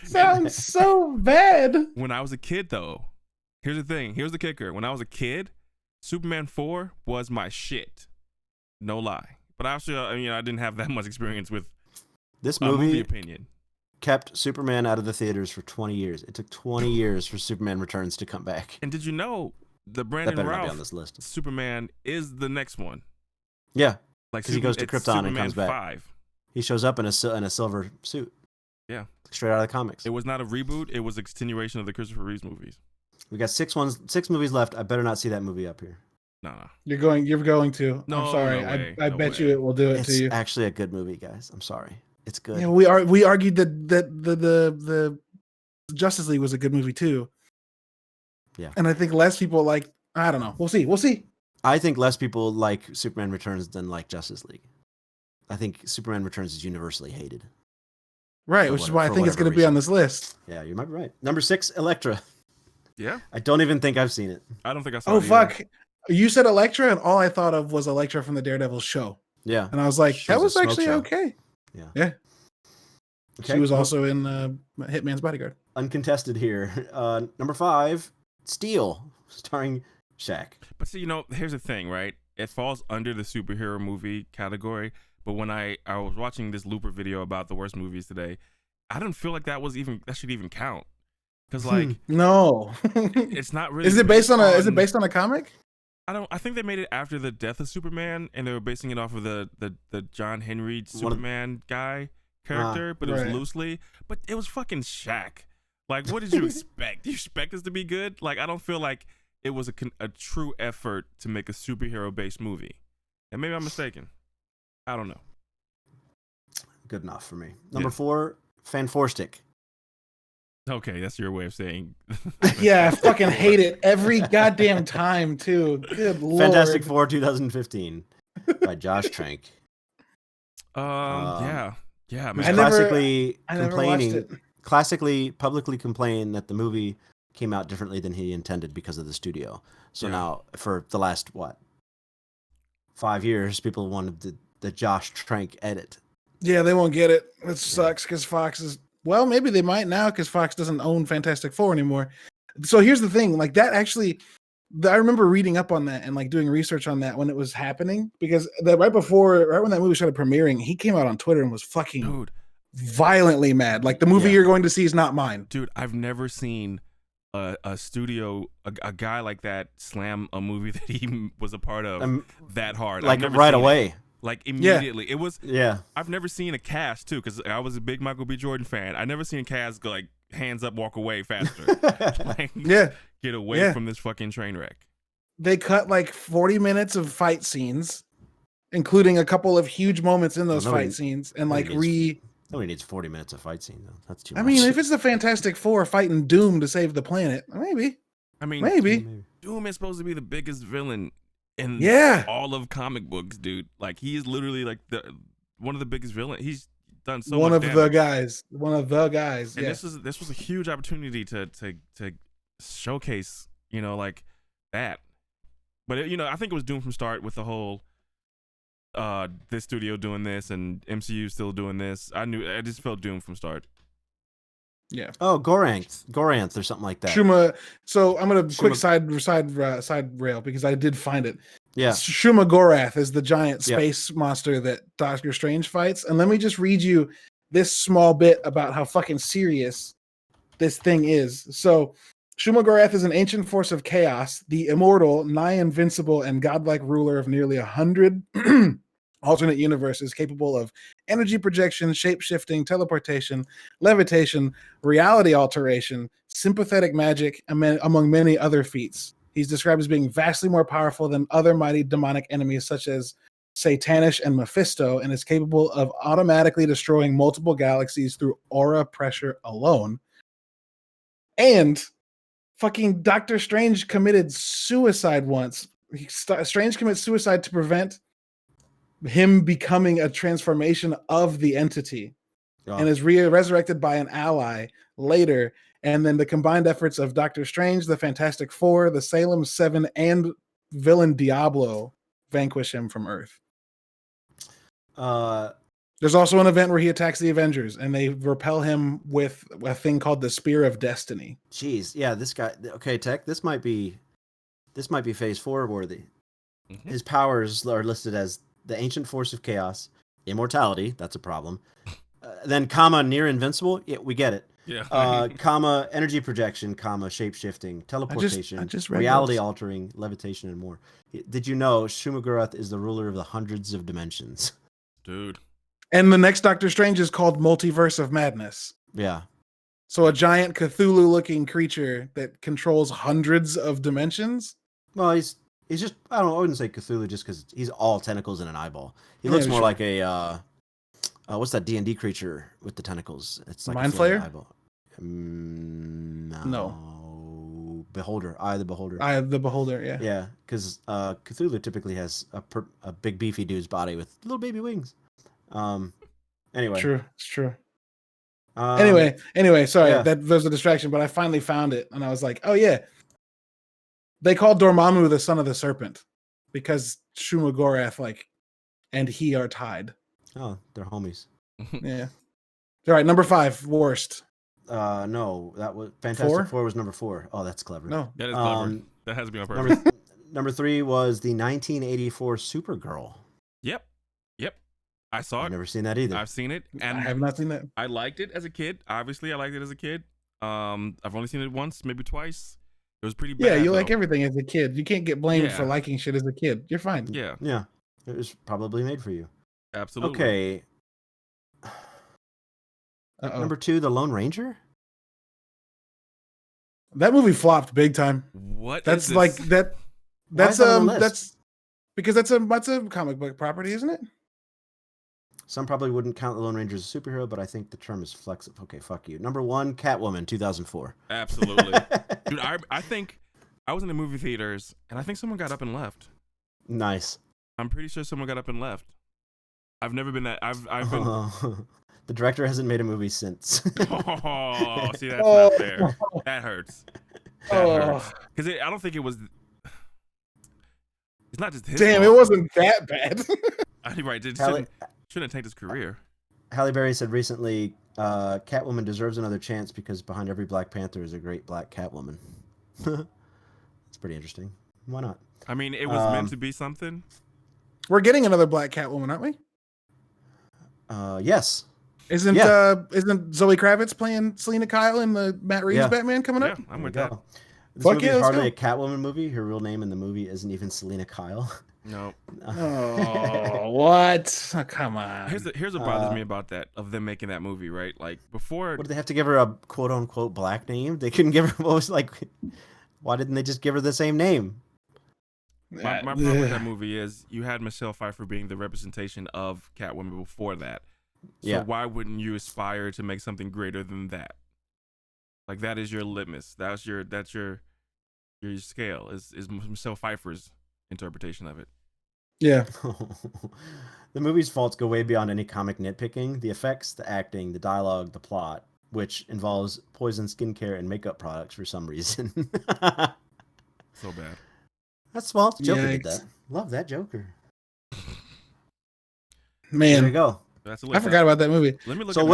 Speaker 3: Sounds so bad.
Speaker 1: When I was a kid though, here's the thing. Here's the kicker. When I was a kid, Superman 4 was my shit. No lie. But actually, I didn't have that much experience with
Speaker 2: This
Speaker 1: movie
Speaker 2: movie
Speaker 1: opinion.
Speaker 2: kept Superman out of the theaters for 20 years. It took 20 years for Superman Returns to come back.
Speaker 1: And did you know the
Speaker 2: That
Speaker 1: Brandon
Speaker 2: better not be on
Speaker 1: Routh
Speaker 2: this list.
Speaker 1: Superman is the next one?
Speaker 2: Yeah,
Speaker 1: Like
Speaker 2: 'Cause he goes to
Speaker 1: it's
Speaker 2: Krypton and
Speaker 1: Superman
Speaker 2: comes back.
Speaker 1: 5.
Speaker 2: he shows up in a silver suit.
Speaker 1: Yeah.
Speaker 2: Straight out of the comics.
Speaker 1: It was not a reboot. It was a continuation of the Christopher Reeves movies.
Speaker 2: We got 6 movies left. I better not see that movie up here.
Speaker 1: No.
Speaker 3: You're going to.
Speaker 1: No,
Speaker 3: I'm sorry.
Speaker 1: no way,
Speaker 3: I
Speaker 1: no
Speaker 3: bet
Speaker 1: way.
Speaker 3: you it will do it
Speaker 2: It's
Speaker 3: to you.
Speaker 2: actually a good movie, guys. I'm sorry. It's good.
Speaker 3: Yeah, we argued that the Justice League was a good movie too.
Speaker 2: Yeah.
Speaker 3: And I think less people like. I don't know. We'll see.
Speaker 2: I think less people like Superman Returns than like Justice League. I think Superman Returns is universally hated.
Speaker 3: Right,
Speaker 2: For
Speaker 3: which is
Speaker 2: what-
Speaker 3: why I
Speaker 2: for
Speaker 3: think it's
Speaker 2: whatever
Speaker 3: going to be on
Speaker 2: reason.
Speaker 3: this list.
Speaker 2: Yeah, you might be right. Number 6, Elektra.
Speaker 1: Yeah.
Speaker 2: I don't even think I've seen it.
Speaker 1: I don't think I saw
Speaker 3: Oh
Speaker 1: it either.
Speaker 3: fuck! You said Elektra, and all I thought of was Elektra from the Daredevil show,
Speaker 2: Yeah.
Speaker 3: and I was like,
Speaker 2: She
Speaker 3: that
Speaker 2: was a
Speaker 3: was
Speaker 2: smoke
Speaker 3: actually
Speaker 2: show.
Speaker 3: okay.
Speaker 2: Okay.
Speaker 3: She was
Speaker 2: well,
Speaker 3: also in Hitman's Bodyguard.
Speaker 2: uncontested here. Number 5, Steel, starring Shaq.
Speaker 1: But see, here's the thing, right? It falls under the superhero movie category. But when I was watching this Looper video about the worst movies today, I didn't feel like that should even count. Because like
Speaker 3: No,
Speaker 1: it's not really.
Speaker 3: is it based on a comic?
Speaker 1: I think they made it after the death of Superman, and they were basing it off of the John Henry Superman guy character, but it was
Speaker 3: right.
Speaker 1: loosely. But it was fucking Shaq. Like, what did you expect? Do you expect this to be good? Like, I don't feel like it was a true effort to make a superhero based movie. And maybe I'm mistaken. I don't know.
Speaker 2: Good enough for me. Number 4, Fan Four Stick.
Speaker 1: Okay, that's your way of saying.
Speaker 3: Yeah, I fucking hate it every goddamn time too. Good lord.
Speaker 2: Fantastic Four 2015 by Josh Trank.
Speaker 1: Yeah,
Speaker 2: Who's
Speaker 1: man.
Speaker 3: I never watched it.
Speaker 2: Classically, publicly complained that the movie came out differently than he intended because of the studio. So now, for the last 5 years, people wanted the Josh Trank edit.
Speaker 3: Yeah, they won't get it. It sucks because Fox is. Well, maybe they might now because Fox doesn't own Fantastic Four anymore. So here's the thing: like that actually, I remember reading up on that and like doing research on that when it was happening because right when that movie started premiering, he came out on Twitter and was fucking violently mad. Like the movie you're going to see is not mine,
Speaker 1: dude. I've never seen a studio, a guy like that slam a movie that he was a part of that hard,
Speaker 2: like right away.
Speaker 1: Like immediately. It was
Speaker 2: yeah.
Speaker 1: I've never seen a cast too, because I was a big Michael B. Jordan fan. I never seen a cast go like hands up, walk away faster. Like, get away from this fucking train wreck.
Speaker 3: They cut like 40 minutes of fight scenes, including a couple of huge moments in those fight scenes, and like
Speaker 2: nobody needs 40 minutes of fight scene though. That's too much.
Speaker 3: I mean, if it's the Fantastic Four fighting Doom to save the planet, maybe.
Speaker 1: I mean,
Speaker 3: maybe.
Speaker 1: Doom is supposed to be the biggest villain in all of comic books, dude. Like he is literally like one of the biggest villains. He's done so
Speaker 3: one
Speaker 1: much
Speaker 3: of
Speaker 1: damage.
Speaker 3: One of the guys.
Speaker 1: And this was a huge opportunity to showcase, like that. But I think it was doomed from start with the whole this studio doing this and MCU still doing this. I just felt doomed from start.
Speaker 3: Yeah.
Speaker 2: Oh, Goranth or something like that.
Speaker 3: Shuma. So I'm gonna quick side rail because I did find it.
Speaker 2: Yeah.
Speaker 3: Shuma Gorath is the giant space monster that Doctor Strange fights, and let me just read you this small bit about how fucking serious this thing is. So, Shuma Gorath is an ancient force of chaos, the immortal, nigh invincible, and godlike ruler of nearly 100 alternate universes capable of energy projection, shape-shifting, teleportation, levitation, reality alteration, sympathetic magic, among many other feats. He's described as being vastly more powerful than other mighty demonic enemies such as Satanish and Mephisto, and is capable of automatically destroying multiple galaxies through aura pressure alone. And fucking Doctor Strange committed suicide once. Strange commits suicide to prevent him becoming a transformation of the entity, and is resurrected by an ally later. And then the combined efforts of Doctor Strange, the Fantastic Four, the Salem 7, and villain Diablo vanquish him from Earth. There's also an event where he attacks the Avengers, and they repel him with a thing called the Spear of Destiny.
Speaker 2: Jeez, yeah, this guy. Okay, Tech. This might be Phase 4 worthy. Mm-hmm. His powers are listed as the ancient force of chaos, immortality. That's a problem. Then, near invincible. Yeah, we get it. Yeah. Energy projection, shape-shifting, teleportation,
Speaker 3: I just
Speaker 2: reality altering, levitation, and more. Did you know Shuma Gorath is the ruler of the hundreds of dimensions?
Speaker 1: Dude.
Speaker 3: And the next Doctor Strange is called Multiverse of Madness.
Speaker 2: Yeah.
Speaker 3: So a giant Cthulhu-looking creature that controls hundreds of dimensions?
Speaker 2: Well, he's just, I wouldn't say Cthulhu just because he's all tentacles and an eyeball. He looks more like a, what's that D&D creature with the tentacles? It's like
Speaker 3: Mind Flayer?
Speaker 2: Eyeball. No. Beholder. Eye of the Beholder.
Speaker 3: Eye of the Beholder, yeah.
Speaker 2: Yeah, because Cthulhu typically has a big beefy dude's body with little baby wings. Anyway.
Speaker 3: True, it's true. Anyway, sorry, that was a distraction, but I finally found it, and I was like, oh yeah. They called Dormammu the son of the serpent because Shuma Gorath, and he are tied.
Speaker 2: Oh, they're homies.
Speaker 3: Yeah. All right, number 5, worst.
Speaker 2: No, that was Fantastic Four was number 4. Oh, that's clever.
Speaker 3: No,
Speaker 1: that is clever. That has to be on purpose.
Speaker 2: Number 3 was the 1984 Supergirl.
Speaker 1: Yep. I saw it.
Speaker 2: I've never seen that either.
Speaker 1: I've seen it, and
Speaker 3: I have not seen that.
Speaker 1: I liked it as a kid. Obviously, I liked it as a kid. I've only seen it once, maybe twice. It was pretty bad.
Speaker 3: Yeah, you like everything as a kid. You can't get blamed for liking shit as a kid. You're fine.
Speaker 1: Yeah.
Speaker 2: It was probably made for you.
Speaker 1: Absolutely.
Speaker 2: Okay. Number 2, The Lone Ranger.
Speaker 3: That movie flopped big time.
Speaker 1: What?
Speaker 3: That's like that. That's because that's a comic book property, isn't it?
Speaker 2: Some probably wouldn't count the Lone Ranger as a superhero, but I think the term is flexible. Okay, fuck you. Number 1, Catwoman, 2004.
Speaker 1: Absolutely. Dude, I think I was in the movie theaters, and I think someone got up and left.
Speaker 2: Nice.
Speaker 1: I'm pretty sure someone got up and left. I've never been that. I've been.
Speaker 2: The director hasn't made a movie since.
Speaker 1: Oh, see, that's not fair. That hurts. That hurts. Because I don't think it was. It's not just his
Speaker 3: Damn,
Speaker 1: fault.
Speaker 3: it wasn't that bad.
Speaker 1: Right. It shouldn't tanked his career.
Speaker 2: Halle Berry said recently, Catwoman deserves another chance because behind every Black Panther is a great black Catwoman. It's pretty interesting. Why not?
Speaker 1: I mean, it was meant to be something.
Speaker 3: We're getting another black Catwoman, aren't we?
Speaker 2: Yes.
Speaker 3: Isn't Zoe Kravitz playing Selena Kyle in the Matt Reeves Batman coming up?
Speaker 1: Yeah, I'm with that.
Speaker 2: This
Speaker 3: Fuck
Speaker 2: movie
Speaker 3: yeah,
Speaker 2: is
Speaker 3: let's
Speaker 2: hardly
Speaker 3: go.
Speaker 2: a Catwoman movie. Her real name in the movie isn't even Selena Kyle.
Speaker 1: No.
Speaker 3: Oh, what? Oh, come on.
Speaker 1: Here's what bothers me about that, of them making that movie, right? Like, before.
Speaker 2: What did they have to give her a quote unquote black name? They couldn't give her why didn't they just give her the same name?
Speaker 1: My problem with that movie is you had Michelle Pfeiffer being the representation of Catwoman before that. So why wouldn't you aspire to make something greater than that? Like, that is your litmus. That's your scale. Is Michelle Pfeiffer's interpretation of it.
Speaker 3: Yeah.
Speaker 2: The movie's faults go way beyond any comic nitpicking. The effects, the acting, the dialogue, the plot, which involves poison skincare and makeup products for some reason.
Speaker 1: So bad.
Speaker 2: That's Joker did
Speaker 3: Yikes.
Speaker 2: that. Love that Joker.
Speaker 3: Man,
Speaker 2: There you go.
Speaker 1: That's
Speaker 3: I forgot about that movie.
Speaker 1: Let me look.
Speaker 2: So
Speaker 1: at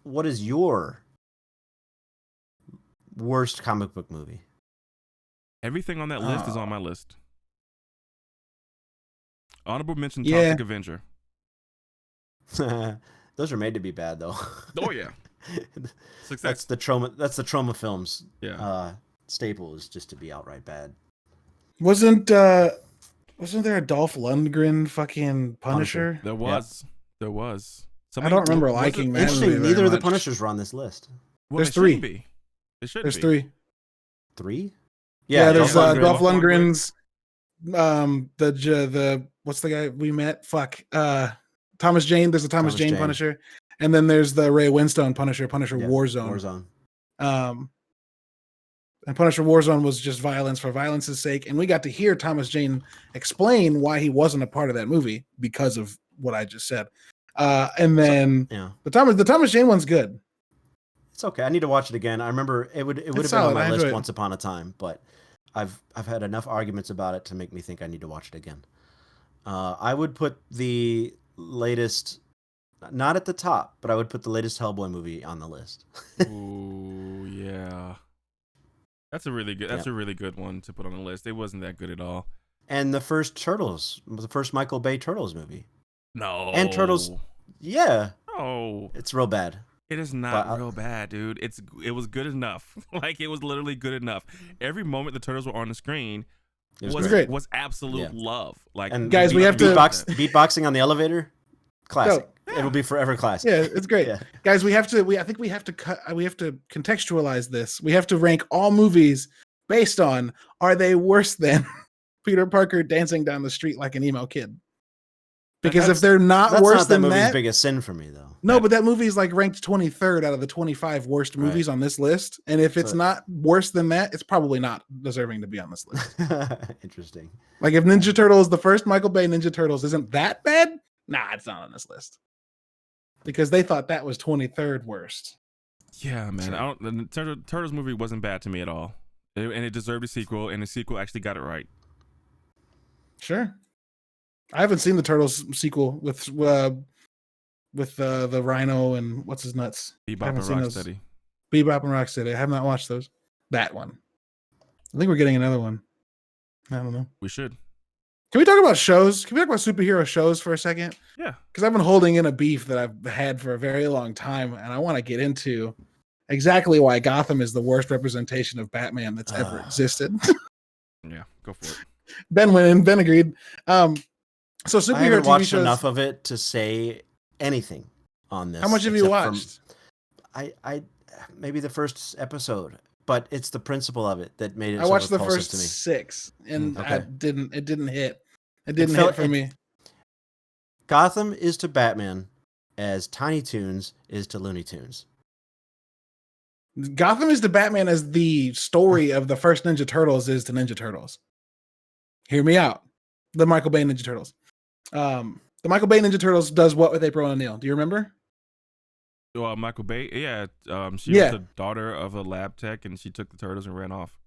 Speaker 2: what is your worst comic book movie?
Speaker 1: Everything on that list is on my list. Honorable mention:
Speaker 3: Yeah.
Speaker 1: Toxic Avenger.
Speaker 2: Those are made to be bad, though.
Speaker 1: Oh yeah. Success.
Speaker 2: That's the trauma. That's the trauma films.
Speaker 1: Yeah.
Speaker 2: Staple is just to be outright bad.
Speaker 3: Wasn't there a Dolph Lundgren fucking Punisher?
Speaker 1: There was. There was.
Speaker 3: I don't remember liking that
Speaker 2: Interesting.
Speaker 3: movie
Speaker 2: Neither
Speaker 3: very
Speaker 2: of the
Speaker 3: much.
Speaker 2: Punishers were on this list.
Speaker 1: Well,
Speaker 3: There's
Speaker 1: it
Speaker 3: three.
Speaker 1: shouldn't be. It should
Speaker 3: There's
Speaker 1: be.
Speaker 3: 3.
Speaker 2: 3?
Speaker 3: Yeah, there's
Speaker 1: Dolph Lundgren.
Speaker 3: Dolph Lundgren's the what's the guy we met? Thomas Jane. There's a Thomas Jane Punisher. And then there's the Ray Winstone Punisher Warzone. And Punisher Warzone was just violence for violence's sake. And we got to hear Thomas Jane explain why he wasn't a part of that movie because of what I just said. And then the Thomas Jane one's good.
Speaker 2: It's okay. I need to watch it again. I remember it would have been on my list once upon a time, but I've had enough arguments about it to make me think I need to watch it again. I would put the latest, not at the top, but I would put the latest Hellboy movie on the list.
Speaker 1: Ooh, yeah. That's a really good one to put on the list. It wasn't that good at all.
Speaker 2: And the first Michael Bay Turtles movie.
Speaker 1: No.
Speaker 2: And Turtles, yeah.
Speaker 1: No.
Speaker 2: It's real bad.
Speaker 1: It is not real bad, dude. It was good enough. Like, it was literally good enough. Every moment the Turtles were on the screen was absolute love. Like,
Speaker 2: and
Speaker 3: guys, we have to
Speaker 2: beatboxing on the elevator. Classic.
Speaker 3: No.
Speaker 2: It'll be forever classic.
Speaker 3: Yeah, it's great. Guys, I think we have to contextualize this. We have to rank all movies based on, are they worse than Peter Parker dancing down the street like an emo kid? Because if they're not worse than
Speaker 2: that movie's
Speaker 3: that,
Speaker 2: biggest sin for me, though.
Speaker 3: No, but that movie is like ranked 23rd out of the 25 worst movies on this list. And if it's not worse than that, it's probably not deserving to be on this list.
Speaker 2: Interesting.
Speaker 3: Like, if Ninja Turtles, the first Michael Bay Ninja Turtles, isn't that bad, nah, it's not on this list. Because they thought that was 23rd worst.
Speaker 1: Yeah, man. The Turtles movie wasn't bad to me at all. And it deserved a sequel, and the sequel actually got it right.
Speaker 3: Sure. I haven't seen the Turtles sequel with the Rhino and what's his nuts.
Speaker 1: Bebop and Rocksteady.
Speaker 3: Bebop and Rocksteady. I have not watched those. That one. I think we're getting another one. I don't know.
Speaker 1: We should.
Speaker 3: Can we talk about shows? Can we talk about superhero shows for a second?
Speaker 1: Yeah. Because
Speaker 3: I've been holding in a beef that I've had for a very long time, and I want to get into exactly why Gotham is the worst representation of Batman that's ever existed.
Speaker 1: Yeah, go for it.
Speaker 3: Ben agreed. So superhero
Speaker 2: I haven't watched
Speaker 3: TV shows,
Speaker 2: enough of it to say anything on this.
Speaker 3: How much have you watched?
Speaker 2: I maybe the first episode, but it's the principle of it that made it.
Speaker 3: I watched the
Speaker 2: repulsive
Speaker 3: first
Speaker 2: to me.
Speaker 3: 6, and
Speaker 2: Okay.
Speaker 3: it didn't hit. It didn't hit for me.
Speaker 2: Gotham is to Batman as Tiny Toons is to Looney Tunes.
Speaker 3: Gotham is to Batman as the story of the first Ninja Turtles is to Ninja Turtles. Hear me out. The Michael Bay Ninja Turtles. The Michael Bay Ninja Turtles does what with April O'Neil? Do you remember?
Speaker 1: Michael Bay. Yeah. She was the daughter of a lab tech, and she took the turtles and ran off.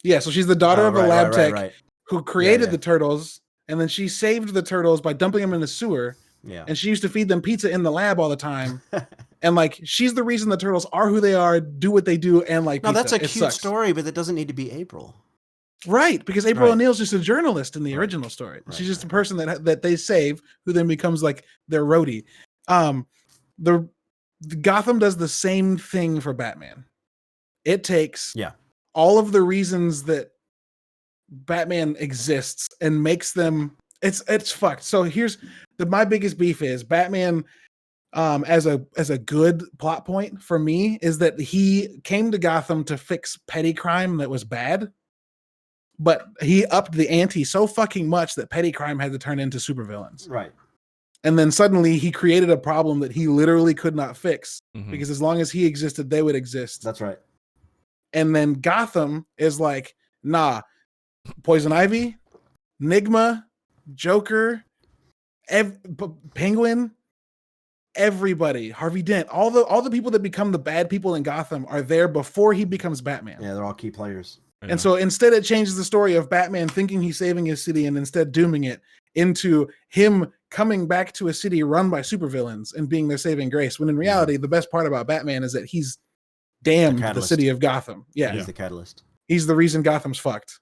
Speaker 3: Yeah, so she's the daughter of a lab tech who created the turtles, and then she saved the turtles by dumping them in the sewer.
Speaker 2: Yeah.
Speaker 3: And she used to feed them pizza in the lab all the time. And like, she's the reason the turtles are who they are, do what they do, and like pizza.
Speaker 2: No, that's a cute story, but it doesn't need to be April. Right,
Speaker 3: because April O'Neil's just a journalist in the original story. She's just a person that they save, who then becomes like their roadie. The Gotham does the same thing for Batman. It takes all of the reasons that Batman exists and makes them it's fucked. So here's my biggest beef is Batman as a good plot point for me is that he came to Gotham to fix petty crime that was bad. But he upped the ante so fucking much that petty crime had to turn into supervillains.
Speaker 2: Right.
Speaker 3: And then suddenly he created a problem that he literally could not fix because as long as he existed, they would exist.
Speaker 2: That's right.
Speaker 3: And then Gotham is like, nah, Poison Ivy, Nigma, Joker, Penguin, everybody, Harvey Dent, all the people that become the bad people in Gotham are there before he becomes Batman.
Speaker 2: Yeah, they're all key players.
Speaker 3: And so instead it changes the story of Batman thinking he's saving his city and instead dooming it into him coming back to a city run by supervillains and being their saving grace. When in reality, the best part about Batman is that he's damned the city of Gotham. Yeah.
Speaker 2: He's the catalyst.
Speaker 3: He's the reason Gotham's fucked.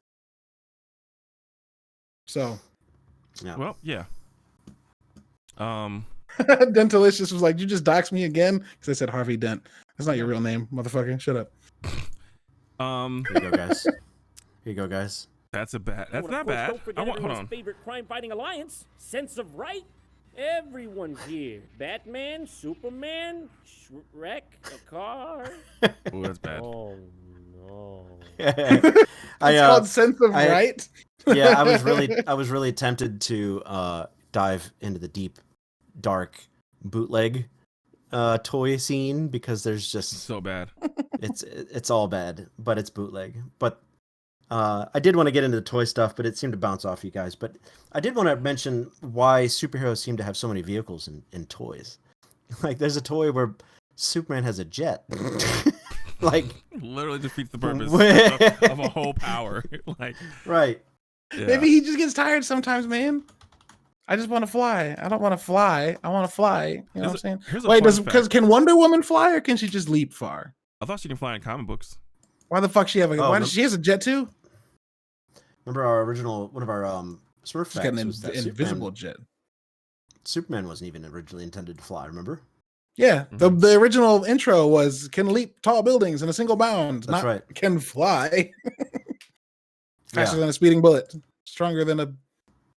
Speaker 3: So.
Speaker 1: Yeah. Well, yeah.
Speaker 3: Dentalicious was like, you just doxed me again? Because I said Harvey Dent. That's not your real name, motherfucker. Shut up.
Speaker 2: Here you go, guys. Here you go, guys.
Speaker 1: That's not bad. Hold on.
Speaker 4: Favorite crime-fighting alliance, Sense of Right. Everyone's here. Batman, Superman, Shrek, a car.
Speaker 1: Oh, that's bad.
Speaker 4: Oh no.
Speaker 3: It's called Sense of Right.
Speaker 2: Yeah, I was really tempted to dive into the deep, dark bootleg toy scene because there's just
Speaker 1: so bad.
Speaker 2: It's all bad, but it's bootleg. But I did want to get into the toy stuff, but it seemed to bounce off you guys. But I did want to mention why superheroes seem to have so many vehicles in toys. Like there's a toy where Superman has a jet. Like
Speaker 1: literally defeats the purpose of a whole power. Like
Speaker 2: right.
Speaker 1: Yeah.
Speaker 3: Maybe he just gets tired sometimes, man. I just want to fly. I don't want to fly. I want to fly. You know what I'm saying? Wait, can Wonder Woman fly or can she just leap far?
Speaker 1: I thought she can fly in comic books.
Speaker 3: Why the fuck she have why does she has a jet too?
Speaker 2: Remember our original one of our Smurf facts
Speaker 3: got an
Speaker 2: was that
Speaker 3: invisible jet.
Speaker 2: Superman wasn't even originally intended to fly, remember?
Speaker 3: Yeah, the original intro was can leap tall buildings in a single bound.
Speaker 2: That's right.
Speaker 3: Can fly. Faster than a speeding bullet. Stronger than a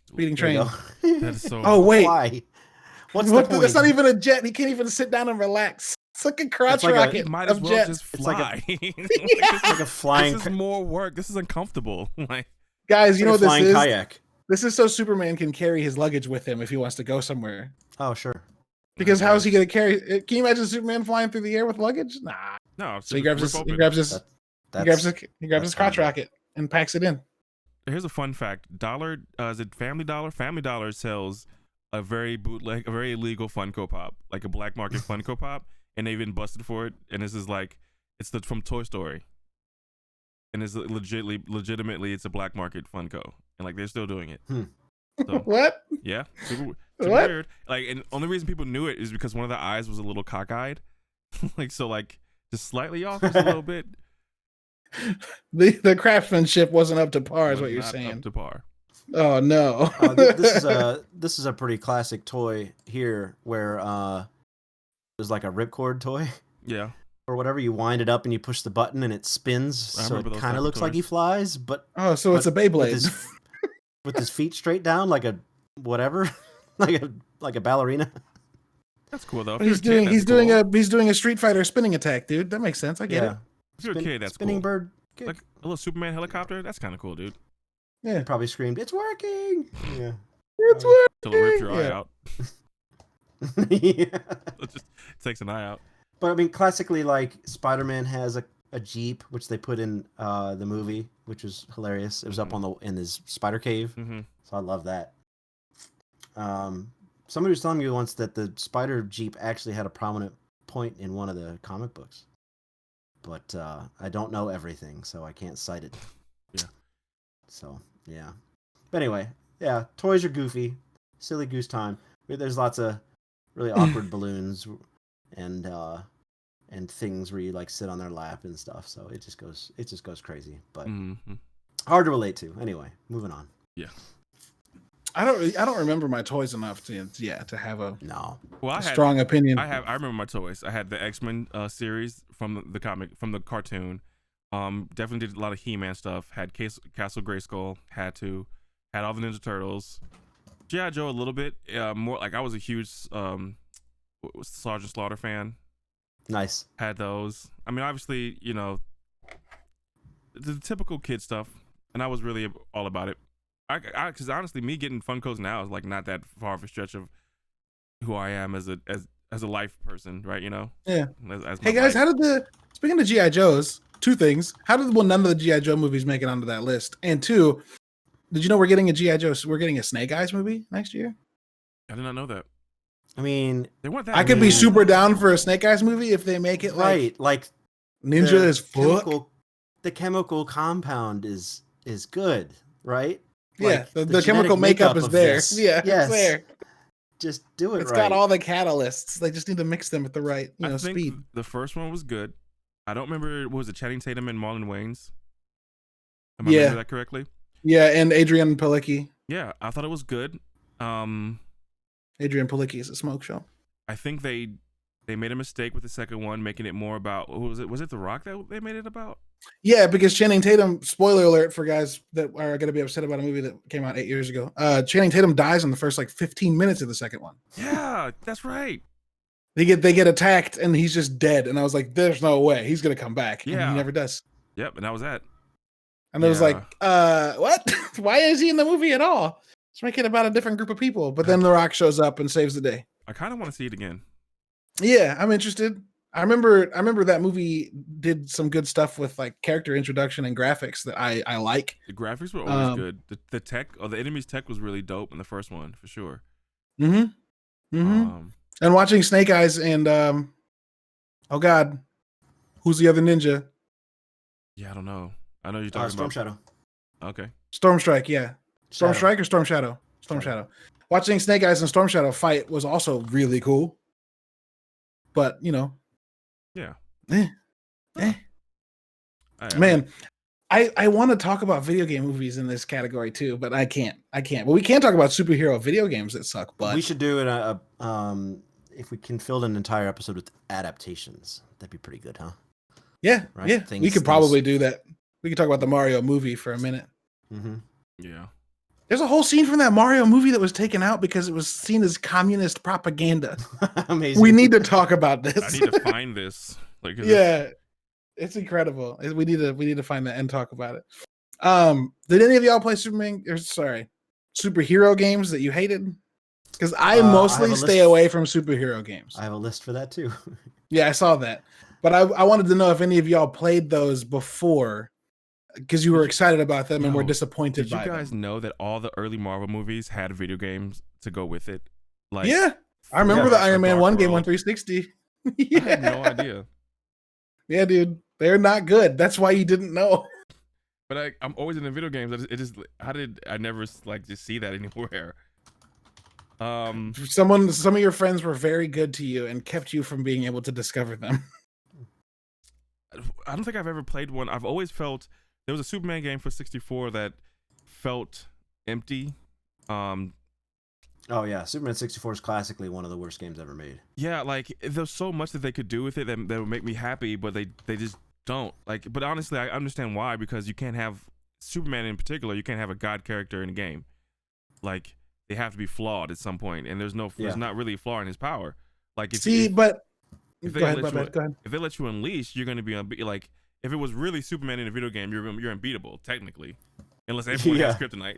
Speaker 3: speeding train.
Speaker 1: That is so.
Speaker 3: Oh wait,
Speaker 2: why? What's the point?
Speaker 3: That's not even a jet. He can't even sit down and relax. It's like a crotch rocket.
Speaker 1: Might as well just fly.
Speaker 2: It's like a flying.
Speaker 1: This is more work. This is uncomfortable. Like
Speaker 3: guys, you know what this is?
Speaker 2: Kayak.
Speaker 3: This is so Superman can carry his luggage with him if he wants to go somewhere.
Speaker 2: Oh sure.
Speaker 3: Because how is he going to carry? Can you imagine Superman flying through the air with luggage? Nah.
Speaker 1: No.
Speaker 3: So he grabs his crotch rocket and packs it in.
Speaker 1: Here's a fun fact. Is it Family Dollar? Family Dollar sells a very bootleg, a very illegal Funko Pop, like a black market Funko Pop, and they've been busted for it. And this is like, it's from Toy Story, and it's legitimately, it's a black market Funko, and like they're still doing it. So,
Speaker 3: what?
Speaker 1: Yeah, super weird. Like, and only reason people knew it is because one of the eyes was a little cockeyed, like so, like just slightly off, just a little bit.
Speaker 3: The craftsmanship wasn't up to par, is what you're saying.
Speaker 1: Up to par.
Speaker 3: Oh no.
Speaker 2: This is a pretty classic toy here, where there's like a ripcord toy.
Speaker 1: Yeah.
Speaker 2: Or whatever, you wind it up and you push the button and it spins, so it kind of looks like he flies, but
Speaker 3: it's a Beyblade
Speaker 2: with his feet straight down, like a whatever, like a ballerina.
Speaker 1: That's cool though.
Speaker 3: He's doing a Street Fighter spinning attack, dude. That makes sense. I get it.
Speaker 1: If you're a kid, that's
Speaker 2: spinning
Speaker 1: cool.
Speaker 2: bird,
Speaker 1: like a little Superman helicopter. That's kind of cool, dude.
Speaker 3: Yeah,
Speaker 2: he probably screamed, "It's working!" Yeah.
Speaker 3: It's
Speaker 1: Till it rips your eye
Speaker 3: yeah.
Speaker 1: out.
Speaker 2: Yeah.
Speaker 1: It just takes an eye out.
Speaker 2: But I mean, classically, like Spider-Man has a Jeep, which they put in the movie, which was hilarious. It was up on in his spider cave, so I love that. Somebody was telling me once that the Spider Jeep actually had a prominent point in one of the comic books, but I don't know everything, so I can't cite it.
Speaker 1: Yeah.
Speaker 2: So yeah. But anyway, yeah, toys are goofy, silly goose time. There's lots of really awkward balloons and things where you like sit on their lap and stuff. So it just goes crazy, but hard to relate to. Anyway, moving on.
Speaker 1: Yeah.
Speaker 3: I don't remember my toys enough to have a strong opinion.
Speaker 1: I remember my toys. I had the X-Men series from the comic, from the cartoon. Definitely did a lot of He-Man stuff. Had Castle Grayskull. Had all the Ninja Turtles. G.I. Joe a little bit. More like I was a huge Sergeant Slaughter fan.
Speaker 2: Nice.
Speaker 1: Had those. I mean, obviously, you know, the typical kid stuff, and I was really all about it. Because honestly, me getting Funkos now is like not that far of a stretch of who I am as a life person, right? You know?
Speaker 3: Yeah.
Speaker 1: As
Speaker 3: hey guys, speaking of G.I. Joes, two things. How did none of the G.I. Joe movies make it onto that list? And two, did you know we're getting a G.I. Joe? We're getting a Snake Eyes movie next year.
Speaker 1: I did not know that.
Speaker 2: I mean,
Speaker 1: they want that.
Speaker 3: I could be super down for a Snake Eyes movie if they make it
Speaker 2: right, like
Speaker 3: ninja is fuck.
Speaker 2: The chemical compound is good, right?
Speaker 3: Yeah, like the chemical makeup is there. Yeah,
Speaker 2: yes.
Speaker 3: It's there.
Speaker 2: Just do it.
Speaker 3: It's got all the catalysts. They just need to mix them at the right, speed.
Speaker 1: The first one was good. I don't remember. Was it Channing Tatum and Marlon Wayans? Am I remember that correctly?
Speaker 3: Yeah, and Adrian Palicki.
Speaker 1: Yeah, I thought it was good.
Speaker 3: Adrian Palicki is a smoke show.
Speaker 1: I think they made a mistake with the second one, making it more about what was it? Was it The Rock that they made it about?
Speaker 3: Yeah, because Channing Tatum, spoiler alert for guys that are going to be upset about a movie that came out 8 years ago. Channing Tatum dies in the first 15 minutes of the second one.
Speaker 1: Yeah, that's right.
Speaker 3: They get attacked and he's just dead. And I was like, there's no way he's going to come back. Yeah. And he never does.
Speaker 1: Yep. And that was that.
Speaker 3: And I was like, what? Why is he in the movie at all? Let's make it about a different group of people. But then The Rock shows up and saves the day.
Speaker 1: I kind of want to see it again.
Speaker 3: Yeah, I'm interested. I remember that movie did some good stuff with like character introduction and graphics that I like.
Speaker 1: The graphics were always good. The tech, or the enemy's tech, was really dope in the first one for sure.
Speaker 3: And watching Snake Eyes and oh god, who's the other ninja?
Speaker 1: Yeah, I don't know. I know you're talking
Speaker 2: Storm
Speaker 1: about
Speaker 2: Shadow.
Speaker 1: Okay.
Speaker 3: Storm Strike, yeah. Storm Strike or Storm Shadow? Storm Shadow. Watching Snake Eyes and Storm Shadow fight was also really cool. But
Speaker 1: yeah.
Speaker 3: Man, I want to talk about video game movies in this category too, but I can't. But we can talk about superhero video games that suck. But
Speaker 2: we should do it. If we can fill an entire episode with adaptations, that'd be pretty good, huh?
Speaker 3: Yeah, right? Yeah. We could probably do that. We could talk about the Mario movie for a minute.
Speaker 1: Yeah.
Speaker 3: There's a whole scene from that Mario movie that was taken out because it was seen as communist propaganda.
Speaker 2: Amazing.
Speaker 3: We need to talk about this.
Speaker 1: I need to find this.
Speaker 3: It's incredible. We need to find that and talk about it. Did any of y'all play superhero games that you hated? Because I mostly stay away from superhero games.
Speaker 2: I have a list for that too.
Speaker 3: Yeah, I saw that. But I wanted to know if any of y'all played those before, because you were excited about them and were disappointed by them.
Speaker 1: Did you guys know that all the early Marvel movies had video games to go with it? Like,
Speaker 3: yeah, I remember the Iron Man 1 game on 360.
Speaker 1: I had no idea.
Speaker 3: Yeah, dude, they're not good. That's why you didn't know.
Speaker 1: But I'm always in the video games. How did I never just see that anywhere?
Speaker 3: Some of your friends were very good to you and kept you from being able to discover them.
Speaker 1: I don't think I've ever played one. I've always felt there was a Superman game for 64 that felt empty.
Speaker 2: Oh yeah, Superman 64 is classically one of the worst games ever made.
Speaker 1: Yeah, like there's so much that they could do with it that would make me happy, but they just don't. Like, but honestly, I understand why, because you can't have Superman in particular. You can't have a god character in a game. Like, they have to be flawed at some point, and there's not really a flaw in his power. Like, if they let you unleash, you're gonna be like, if it was really Superman in a video game, you're unbeatable technically, unless everyone has kryptonite.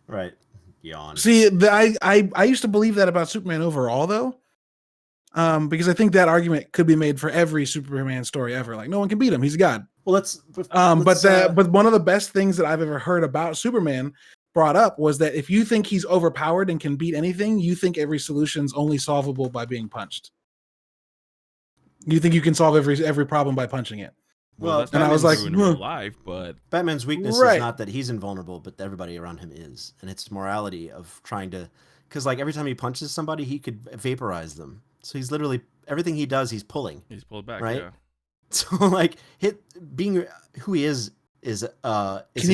Speaker 2: Right. Yawn.
Speaker 3: See, I used to believe that about Superman overall, though, because I think that argument could be made for every Superman story ever. Like, no one can beat him; he's a god.
Speaker 2: Well, let's
Speaker 3: but one of the best things that I've ever heard about Superman brought up was that if you think he's overpowered and can beat anything, you think every solution's only solvable by being punched. You think you can solve every problem by punching it.
Speaker 1: Well, that's
Speaker 3: and I was like,
Speaker 1: in real life, but
Speaker 2: Batman's weakness
Speaker 3: Right.
Speaker 2: is not that he's invulnerable, but that everybody around him is, and it's morality of trying to, because like every time he punches somebody, he could vaporize them. So he's literally everything he does, he's pulling.
Speaker 1: he's pulled back.
Speaker 2: Right?
Speaker 1: Yeah.
Speaker 2: So like being who he is
Speaker 3: can
Speaker 2: his
Speaker 3: you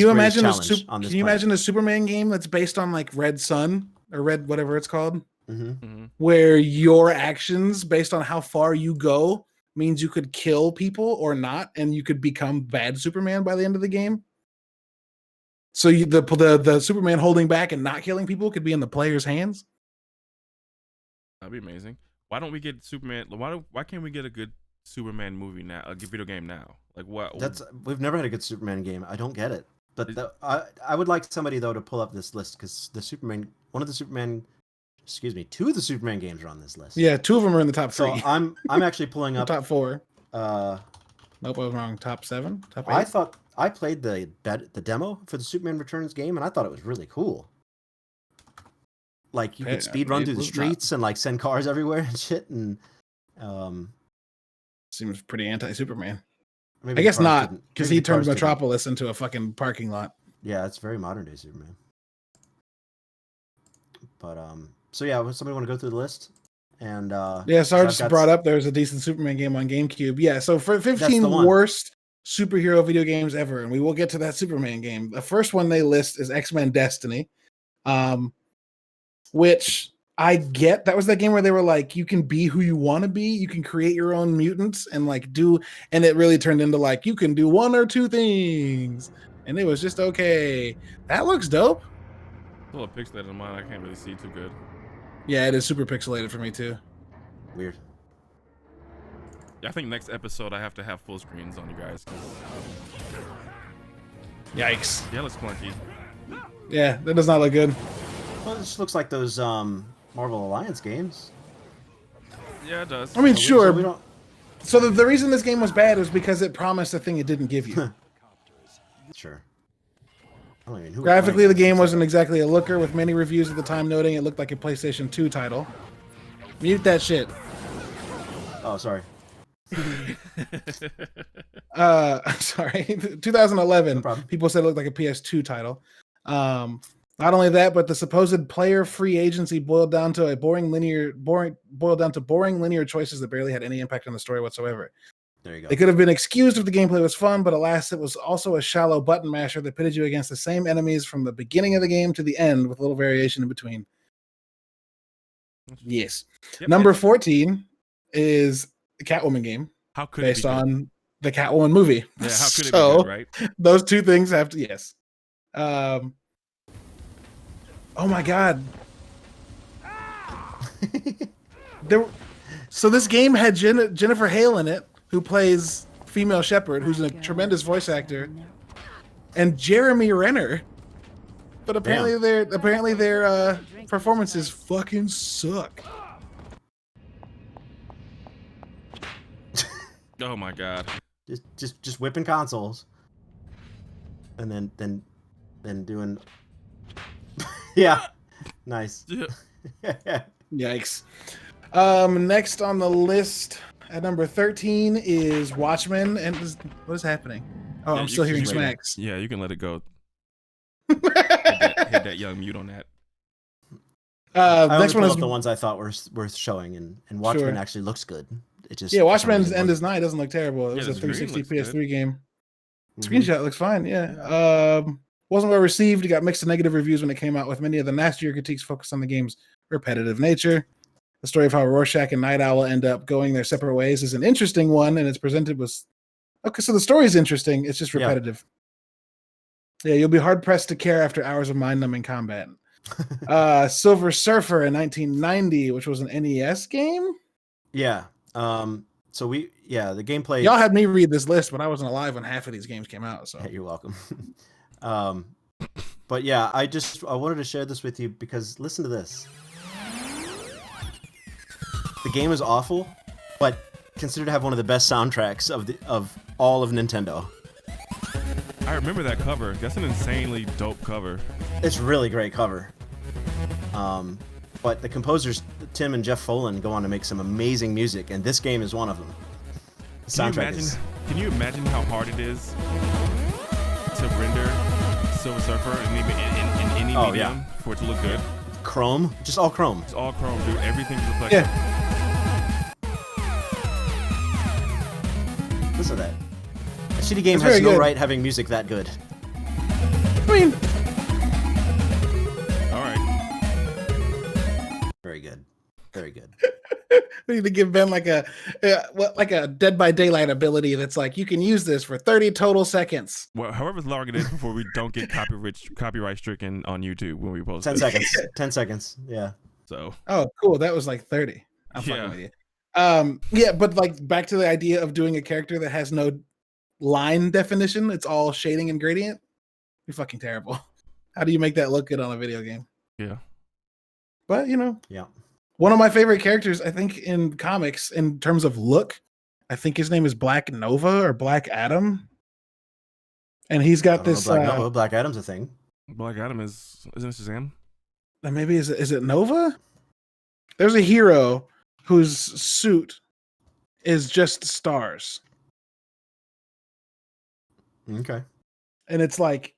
Speaker 2: greatest
Speaker 3: imagine
Speaker 2: challenge on
Speaker 3: can
Speaker 2: this
Speaker 3: you
Speaker 2: planet.
Speaker 3: imagine a Superman game that's based on like Red Sun or Red whatever it's called,
Speaker 2: Mhm.
Speaker 3: where your actions based on how far you go means you could kill people or not, and you could become bad Superman by the end of the game. So the Superman holding back and not killing people could be in the player's hands.
Speaker 1: That'd be amazing. Why don't we get Superman? Why can't we get a good Superman movie now? A video game now? Like what?
Speaker 2: We've never had a good Superman game. I don't get it. But I would like somebody though to pull up this list because two of the Superman games are on this list.
Speaker 3: Yeah, 2 of them are in the top 3.
Speaker 2: So I'm actually pulling up
Speaker 3: top 4.
Speaker 2: Uh,
Speaker 3: Nope, I was wrong. Top 7, top 8.
Speaker 2: I thought I played the demo for the Superman Returns game, and I thought it was really cool. Like you could speed run through the streets and like send cars everywhere and shit. And
Speaker 3: seems pretty anti-Superman.
Speaker 2: maybe
Speaker 3: I guess
Speaker 2: the cars
Speaker 3: not,
Speaker 2: didn't-
Speaker 3: because
Speaker 2: maybe
Speaker 3: he
Speaker 2: the
Speaker 3: turned
Speaker 2: cars didn't.
Speaker 3: Metropolis into a fucking parking lot.
Speaker 2: Yeah, it's very modern day Superman. But so yeah, somebody want to go through the list? And
Speaker 3: Yeah, Sarge
Speaker 2: I've got
Speaker 3: brought up there's a decent Superman game on GameCube. Yeah, so for
Speaker 2: That's
Speaker 3: 15
Speaker 2: the one.
Speaker 3: worst superhero video games ever, and we will get to that Superman game. The first one they list is X-Men Destiny, which I get. That was that game where they were like, you can be who you want to be, you can create your own mutants, and like and it really turned into like you can do 1 or 2 things, and it was just okay. That looks dope.
Speaker 1: It's a little pixelated on mine. I can't really see too good.
Speaker 3: Yeah, it is super pixelated for me too.
Speaker 2: weird.
Speaker 1: Yeah, I think next episode I have to have full screens on you guys.
Speaker 3: Yikes.
Speaker 1: Yeah, it looks clunky.
Speaker 3: Yeah, that does not look good.
Speaker 2: Well, it just looks like those Marvel Alliance games.
Speaker 1: Yeah, it does.
Speaker 3: I mean,
Speaker 2: So
Speaker 3: sure.
Speaker 2: we don't.
Speaker 3: So the reason this game was bad was because it promised a thing it didn't give you.
Speaker 2: Sure. I don't even know who
Speaker 3: Graphically, the
Speaker 2: playing
Speaker 3: game
Speaker 2: this.
Speaker 3: wasn't exactly a looker, with many reviews at the time noting it looked like a PlayStation 2 title. Mute that shit.
Speaker 2: Oh, sorry.
Speaker 3: Sorry. 2011.
Speaker 2: No problem.
Speaker 3: People said it looked like a PS2 title. Not only that, but the supposed player free agency boiled down to boring linear choices that barely had any impact on the story whatsoever.
Speaker 2: There you go.
Speaker 3: They could have been excused if the gameplay was fun, but alas, it was also a shallow button masher that pitted you against the same enemies from the beginning of the game to the end with little variation in between. Yes.
Speaker 1: Yep,
Speaker 3: Number 14 is the Catwoman game
Speaker 1: how could it be
Speaker 3: based
Speaker 1: good?
Speaker 3: on the Catwoman movie.
Speaker 1: Yeah, how could it
Speaker 3: So,
Speaker 1: be good, right?
Speaker 3: those two things have to, yes. Oh my God. So this game had Jennifer Hale in it, who plays female Shepherd, who's a tremendous voice actor, and Jeremy Renner. But apparently their performances fucking suck.
Speaker 1: Oh my God.
Speaker 2: just whipping consoles, and then doing. Yeah, nice.
Speaker 3: Yikes. Next on the list at number 13 is Watchmen. And what is happening? Oh,
Speaker 1: Yeah,
Speaker 3: I'm still hearing
Speaker 1: you can let it-
Speaker 3: smacks.
Speaker 1: Yeah, you can let it go. Hit that young mute on that.
Speaker 2: I
Speaker 3: Next one is
Speaker 2: the ones I thought were worth showing, and Watchmen
Speaker 3: Sure.
Speaker 2: actually looks good. It just
Speaker 3: Watchmen's
Speaker 2: for some
Speaker 3: End
Speaker 2: reason
Speaker 3: is Night doesn't look terrible. It
Speaker 1: Yeah,
Speaker 3: was a
Speaker 1: the screen
Speaker 3: 360
Speaker 1: looks
Speaker 3: PS3 game.
Speaker 2: wasn't.
Speaker 3: Screenshot looks fine. Yeah. Wasn't well received. It got mixed to negative reviews when it came out, with many of the nastier critiques focused on the game's repetitive nature. The story of how Rorschach and Night Owl end up going their separate ways is an interesting one, and it's presented with. Okay, so the story is interesting. It's just
Speaker 2: Yeah.
Speaker 3: repetitive. Yeah, you'll be hard pressed to care after hours of mind-numbing combat. Silver Surfer in 1990, which was an NES game.
Speaker 2: Yeah. So the gameplay.
Speaker 3: Y'all had me read this list, but I wasn't alive when half of these games came out. So
Speaker 2: Yeah, you're welcome. But yeah, I wanted to share this with you because listen to this. The game is awful, but considered to have one of the best soundtracks of all of Nintendo.
Speaker 1: I remember that cover. That's an insanely dope cover.
Speaker 2: It's really great cover. But the composers Tim and Jeff Folan go on to make some amazing music, and this game is one of them. The soundtrack
Speaker 1: Can you imagine how hard it is to render Silver Surfer in any medium for it to look good?
Speaker 2: Chrome, just all chrome.
Speaker 1: It's all chrome, dude. Everything's reflective.
Speaker 3: Yeah.
Speaker 2: Listen to that. A shitty game
Speaker 3: It's
Speaker 2: has
Speaker 3: very
Speaker 2: no
Speaker 3: good.
Speaker 2: right having music that good.
Speaker 3: I mean,
Speaker 1: All right.
Speaker 2: Very good. Very good.
Speaker 3: we need to give Ben like a Dead by Daylight ability that's like you can use this for 30 total seconds.
Speaker 1: Well, however long it is before we don't get copyright stricken on YouTube when we post
Speaker 2: 10
Speaker 1: it.
Speaker 2: seconds. 10 seconds. Yeah.
Speaker 1: So
Speaker 3: Oh, cool. That was like 30. I'm fucking
Speaker 1: Yeah.
Speaker 3: with you. Yeah, but like back to the idea of doing a character that has no line definition. It's all shading and gradient. You're fucking terrible. How do you make that look good on a video game?
Speaker 1: yeah.
Speaker 3: But you know,
Speaker 2: Yeah.
Speaker 3: one of my favorite characters, I think, in comics in terms of look, I think his name is Black Nova or Black Adam. And he's got this
Speaker 2: Black Adam's a thing.
Speaker 1: Black Adam isn't it Shazam?
Speaker 3: maybe is it Nova? There's a hero whose suit is just stars.
Speaker 2: Okay.
Speaker 3: And it's like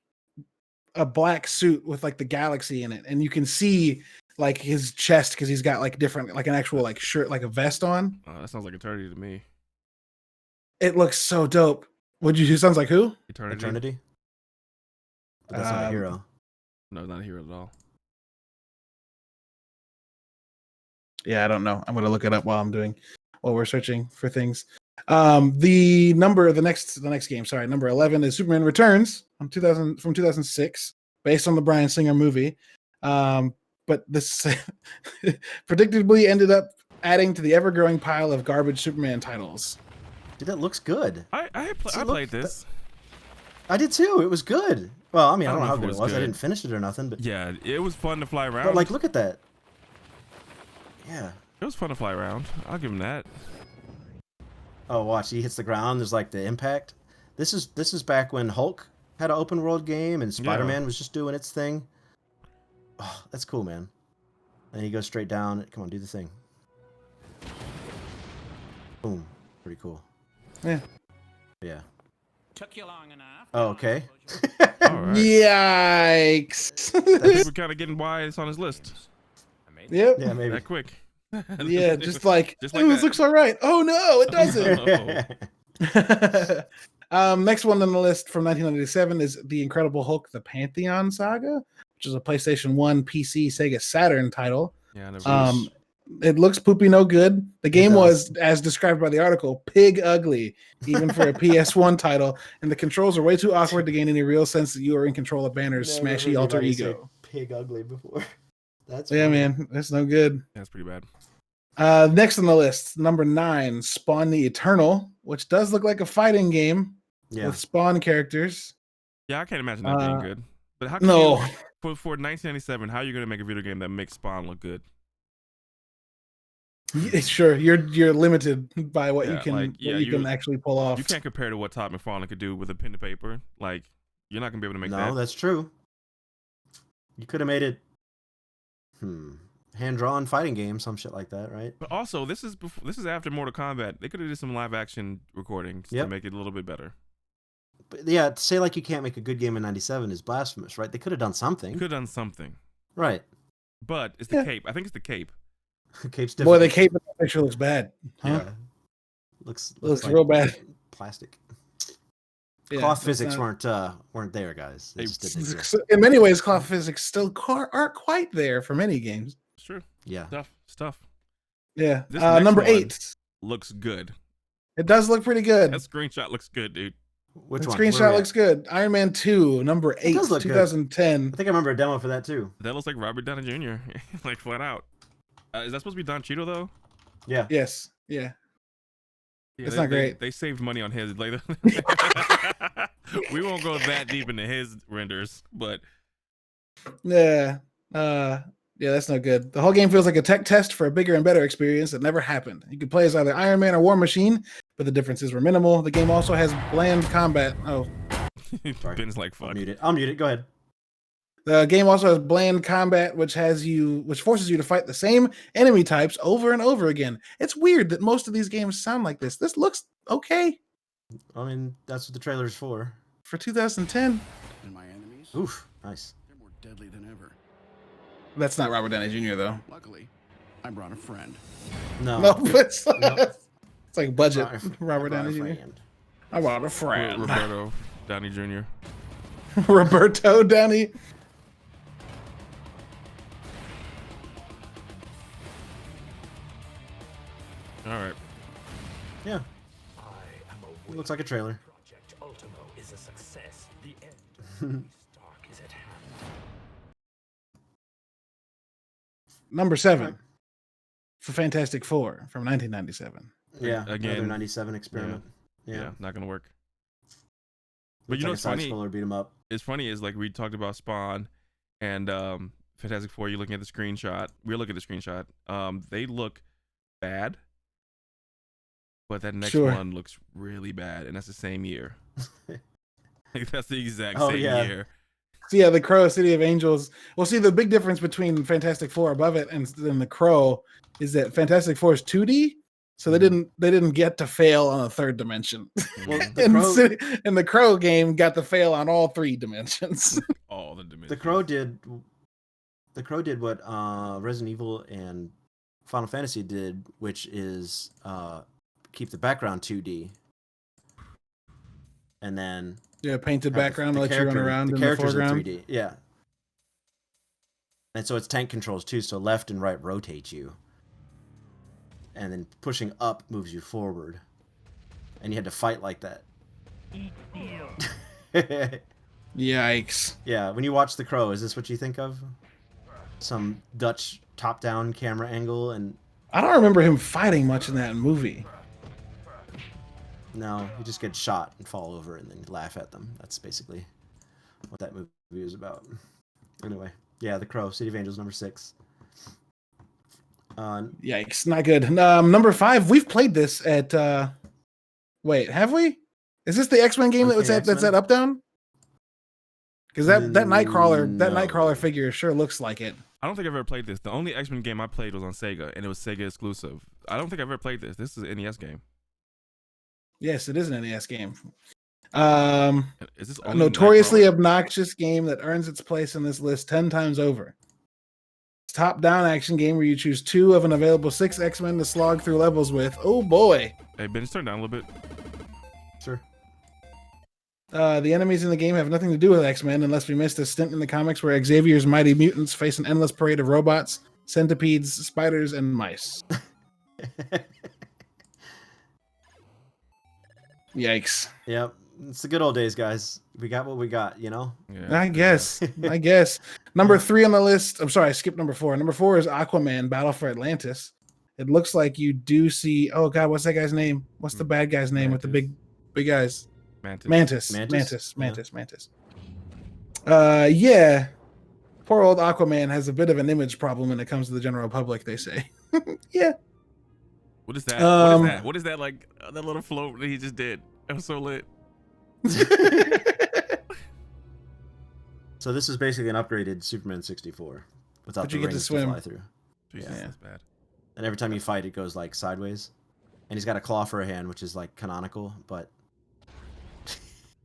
Speaker 3: a black suit with like the galaxy in it, and you can see like his chest because he's got like different, like an actual like shirt, like a vest on.
Speaker 1: That sounds like Eternity to me.
Speaker 3: It looks so dope. Would you? Sounds like who?
Speaker 1: Eternity?
Speaker 2: But that's not a hero.
Speaker 1: No, not a hero at all.
Speaker 3: Yeah, I don't know. I'm gonna look it up while we're searching for things. The next game, sorry, number 11 is Superman Returns from 2006, based on the Bryan Singer movie. But this predictably ended up adding to the ever-growing pile of garbage Superman titles.
Speaker 2: Dude, that looks good.
Speaker 1: I played this.
Speaker 2: I did too. It was good. Well, I mean, I don't know how
Speaker 1: if
Speaker 2: good it was. I
Speaker 1: good.
Speaker 2: didn't finish it or nothing, but
Speaker 1: Yeah, it was fun to fly around.
Speaker 2: but like, look at that. Yeah.
Speaker 1: It was fun to fly around. I'll give him that.
Speaker 2: Oh, watch! He hits the ground. There's like the impact. This is back when Hulk had an open world game and Spider-Man was just doing its thing. Oh, that's cool, man. And he goes straight down. Come on, do the thing. Boom. Pretty cool.
Speaker 3: Yeah.
Speaker 2: Yeah.
Speaker 4: Took you long enough.
Speaker 2: Oh, okay.
Speaker 1: All right.
Speaker 3: Yikes!
Speaker 1: I think we're kind of getting why it's on his list.
Speaker 3: Yep.
Speaker 2: Yeah, maybe.
Speaker 1: That quick.
Speaker 3: Yeah, just like,
Speaker 1: Just like
Speaker 3: "Ooh, this
Speaker 1: that.
Speaker 3: looks all right. Oh no, it doesn't. Next one on the list from 1997 is The Incredible Hulk: The Pantheon Saga, which is a PlayStation 1, PC, Sega Saturn title.
Speaker 1: Yeah, never
Speaker 3: It looks poopy no good. The game was, as described by the article, pig ugly, even for a PS1 title, and the controls are way too awkward to gain any real sense that you are in control of Banner's smashy alter ego.
Speaker 2: Pig ugly before. That's
Speaker 3: Yeah,
Speaker 2: funny.
Speaker 3: man, that's no good.
Speaker 1: That's pretty bad.
Speaker 3: Next on the list, number 9, Spawn the Eternal, which does look like a fighting game
Speaker 2: Yeah.
Speaker 3: with Spawn characters.
Speaker 1: Yeah, I can't imagine that being good. But how can
Speaker 3: No,
Speaker 1: you, for 1997, how are you going to make a video game that makes Spawn look good?
Speaker 3: sure, you're limited by what you
Speaker 1: Yeah,
Speaker 3: can
Speaker 1: like,
Speaker 3: what you can actually pull off.
Speaker 1: You can't compare to what Todd McFarlane could do with a pen to paper. Like, you're not going to be able to make that.
Speaker 2: No, that's true. You could have made it hand-drawn fighting game, some shit like that, right?
Speaker 1: But also, this is after Mortal Kombat. They could have did some live action recordings to make it a little bit better.
Speaker 2: But yeah, to say like you can't make a good game in 97 is blasphemous, right? They could have done something.
Speaker 1: You could have done something.
Speaker 2: Right.
Speaker 1: But it's the cape. I think it's the cape.
Speaker 2: Cape's
Speaker 3: Boy,
Speaker 2: difficult.
Speaker 3: the cape in the picture looks bad. Huh?
Speaker 2: Yeah. Looks
Speaker 3: Looks
Speaker 2: like
Speaker 3: real bad.
Speaker 2: Plastic.
Speaker 3: Yeah,
Speaker 2: Cloth
Speaker 3: that's
Speaker 2: physics
Speaker 3: not-
Speaker 2: weren't there, guys. They just didn't exist.
Speaker 3: In many ways, cloth physics still aren't quite there for many games.
Speaker 1: It's true.
Speaker 2: Yeah.
Speaker 1: Stuff.
Speaker 3: Yeah.
Speaker 1: This next
Speaker 3: Number
Speaker 1: one
Speaker 3: 8.
Speaker 1: Looks good.
Speaker 3: It does look pretty good.
Speaker 1: That screenshot looks good, dude.
Speaker 2: Which
Speaker 3: The
Speaker 2: one? Where
Speaker 3: screenshot
Speaker 2: we
Speaker 3: looks
Speaker 2: at?
Speaker 3: good. Iron Man 2, number 8,
Speaker 2: does look good.
Speaker 3: 2010.
Speaker 2: I think I remember a demo for that too.
Speaker 1: That looks like Robert Downey Jr. like flat out. Is that supposed to be Don Cheadle though?
Speaker 2: Yeah.
Speaker 3: Yes. Yeah.
Speaker 1: Yeah,
Speaker 3: It's not great.
Speaker 1: They saved money on his. Like, we won't go that deep into his renders, but
Speaker 3: Yeah. Yeah, that's no good. The whole game feels like a tech test for a bigger and better experience that never happened. You could play as either Iron Man or War Machine, but the differences were minimal. The game also has bland combat. Oh,
Speaker 2: Sorry.
Speaker 1: Ben's like, fuck.
Speaker 2: I'll mute it. Go ahead.
Speaker 3: the game also has bland combat, which forces you to fight the same enemy types over and over again. It's weird that most of these games sound like this. This looks okay
Speaker 2: I mean, that's what the trailer's for.
Speaker 3: for 2010.
Speaker 5: And my enemies,
Speaker 2: Oof, nice.
Speaker 5: they're more deadly than ever.
Speaker 3: That's not Robert Downey Jr. though.
Speaker 5: Luckily, I brought a friend.
Speaker 2: No.
Speaker 3: No, it's,
Speaker 2: No.
Speaker 3: it's like budget.
Speaker 2: Brought a-
Speaker 3: Robert
Speaker 2: brought a
Speaker 3: Downey Jr.
Speaker 2: friend.
Speaker 3: I brought a friend.
Speaker 1: Roberto Downey Jr.
Speaker 3: Roberto Downey.
Speaker 1: All right.
Speaker 2: Yeah,
Speaker 6: I am
Speaker 2: it looks like a trailer.
Speaker 6: Project Ultimo is a success. The end of Tony Stark is at hand.
Speaker 3: Number 7. The Fantastic Four from 1997.
Speaker 2: Yeah,
Speaker 1: Again,
Speaker 2: another 97 experiment.
Speaker 1: Yeah,
Speaker 2: Yeah.
Speaker 1: not gonna work. But
Speaker 2: Looks
Speaker 1: you know
Speaker 2: like
Speaker 1: what's
Speaker 2: a side
Speaker 1: funny?
Speaker 2: scroller beat 'em up.
Speaker 1: It's funny is like we talked about Spawn and Fantastic Four. You're looking at the screenshot. We're looking at the screenshot. They look bad, but that next
Speaker 3: Sure.
Speaker 1: one looks really bad, and that's the same year. Like, that's the exact
Speaker 2: Oh,
Speaker 1: same
Speaker 2: yeah.
Speaker 1: year.
Speaker 3: So yeah, the Crow, City of Angels. Well, see, the big difference between Fantastic Four above it and then the Crow is that Fantastic Four is 2D, so they didn't get to fail on a third dimension.
Speaker 2: Well,
Speaker 1: Mhm.
Speaker 2: the
Speaker 3: and,
Speaker 2: Crow,
Speaker 3: and the Crow game got to fail on all 3 dimensions.
Speaker 1: All the dimensions.
Speaker 2: the Crow did what Resident Evil and Final Fantasy did, which is keep the background 2D, and then
Speaker 3: Yeah, painted
Speaker 2: have
Speaker 3: background to let you run around in the
Speaker 2: characters in
Speaker 3: foreground.
Speaker 2: 3D. Yeah, and so it's tank controls too. So left and right rotate you, and then pushing up moves you forward, and you had to fight like that.
Speaker 3: Yikes.
Speaker 2: Yeah, when you watch The Crow, is this what you think of? Some Dutch top-down camera angle, and
Speaker 3: I don't remember him fighting much in that movie.
Speaker 2: no, you just get shot and fall over, and then you laugh at them. That's basically what that movie is about. Anyway, yeah, The Crow, City of Angels, number 6.
Speaker 3: Yikes, not good. Number 5, we've played this at wait, have we? Is this the X-Men game
Speaker 2: Okay,
Speaker 3: that's
Speaker 2: X-Men?
Speaker 3: at Up Down? Because that Nightcrawler that
Speaker 2: No.
Speaker 3: Nightcrawler figure sure looks like it.
Speaker 1: I don't think I've ever played this. The only X-Men game I played was on Sega, and it was Sega exclusive. I don't think I've ever played this. This is an NES game.
Speaker 3: Yes, it is an NES game.
Speaker 1: Is this
Speaker 3: A
Speaker 1: only
Speaker 3: notoriously
Speaker 1: Nightcrawler?
Speaker 3: obnoxious game that earns its place in this list 10 times over. It's a top-down action game where you choose 2 of an available 6 X-Men to slog through levels with. Oh boy.
Speaker 1: Hey, Ben, just turn down a little bit.
Speaker 2: Sure.
Speaker 3: The enemies in the game have nothing to do with X-Men unless we missed a stint in the comics where Xavier's mighty mutants face an endless parade of robots, centipedes, spiders, and mice. Yikes.
Speaker 2: Yep, it's the good old days, guys. We got what we got, you know?
Speaker 1: Yeah.
Speaker 3: I guess. I guess. Number 3 on the list. I'm sorry, I skipped number 4. Number 4 is Aquaman, Battle for Atlantis. It looks like you do see. Oh God, what's that guy's name? What's the bad guy's name with the big eyes?
Speaker 1: Mantis.
Speaker 3: Mantis. Yeah. Poor old Aquaman has a bit of an image problem when it comes to the general public, they say. Yeah.
Speaker 1: What is that?
Speaker 3: Um,
Speaker 1: what is that? What is that like? That little float that he just did. That was so lit.
Speaker 2: So this is basically an upgraded Superman 64 without
Speaker 3: But
Speaker 2: the
Speaker 3: you get to
Speaker 2: rings
Speaker 3: swim.
Speaker 2: fly through.
Speaker 1: Jesus,
Speaker 3: Yeah.
Speaker 1: that's bad.
Speaker 2: And every time you fight, it goes like sideways. And he's got a claw for a hand, which is like canonical, but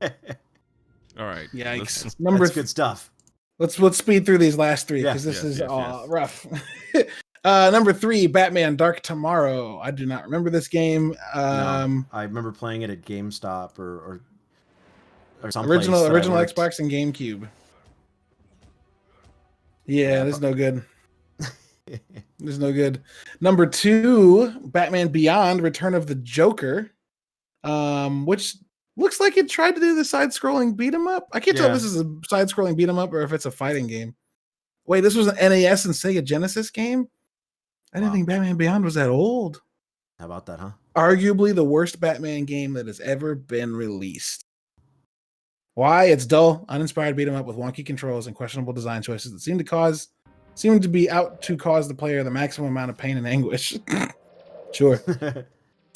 Speaker 1: All right.
Speaker 3: Yikes.
Speaker 1: let's-
Speaker 3: Number
Speaker 2: that's good stuff.
Speaker 3: let's speed through these last 3
Speaker 2: Yeah.
Speaker 3: because this
Speaker 1: Yes,
Speaker 3: is
Speaker 1: yes, yes.
Speaker 3: rough. Number 3, Batman Dark Tomorrow. I do not remember this game.
Speaker 2: No, I remember playing it at GameStop or someplace
Speaker 3: original
Speaker 2: that I worked.
Speaker 3: Xbox and GameCube. Yeah, this is no good. This is no good. Number 2, Batman Beyond: Return of the Joker, which looks like it tried to do the side-scrolling beat 'em up. I can't tell if
Speaker 2: Yeah.
Speaker 3: this is a side-scrolling beat 'em up or if it's a fighting game. Wait, this was an NES and Sega Genesis game? I didn't
Speaker 2: Wow.
Speaker 3: think Batman Beyond was that old.
Speaker 2: How about that, huh?
Speaker 3: Arguably the worst Batman game that has ever been released. Why? It's dull, uninspired beat 'em up with wonky controls and questionable design choices that seem to be out to cause the player the maximum amount of pain and anguish. Sure.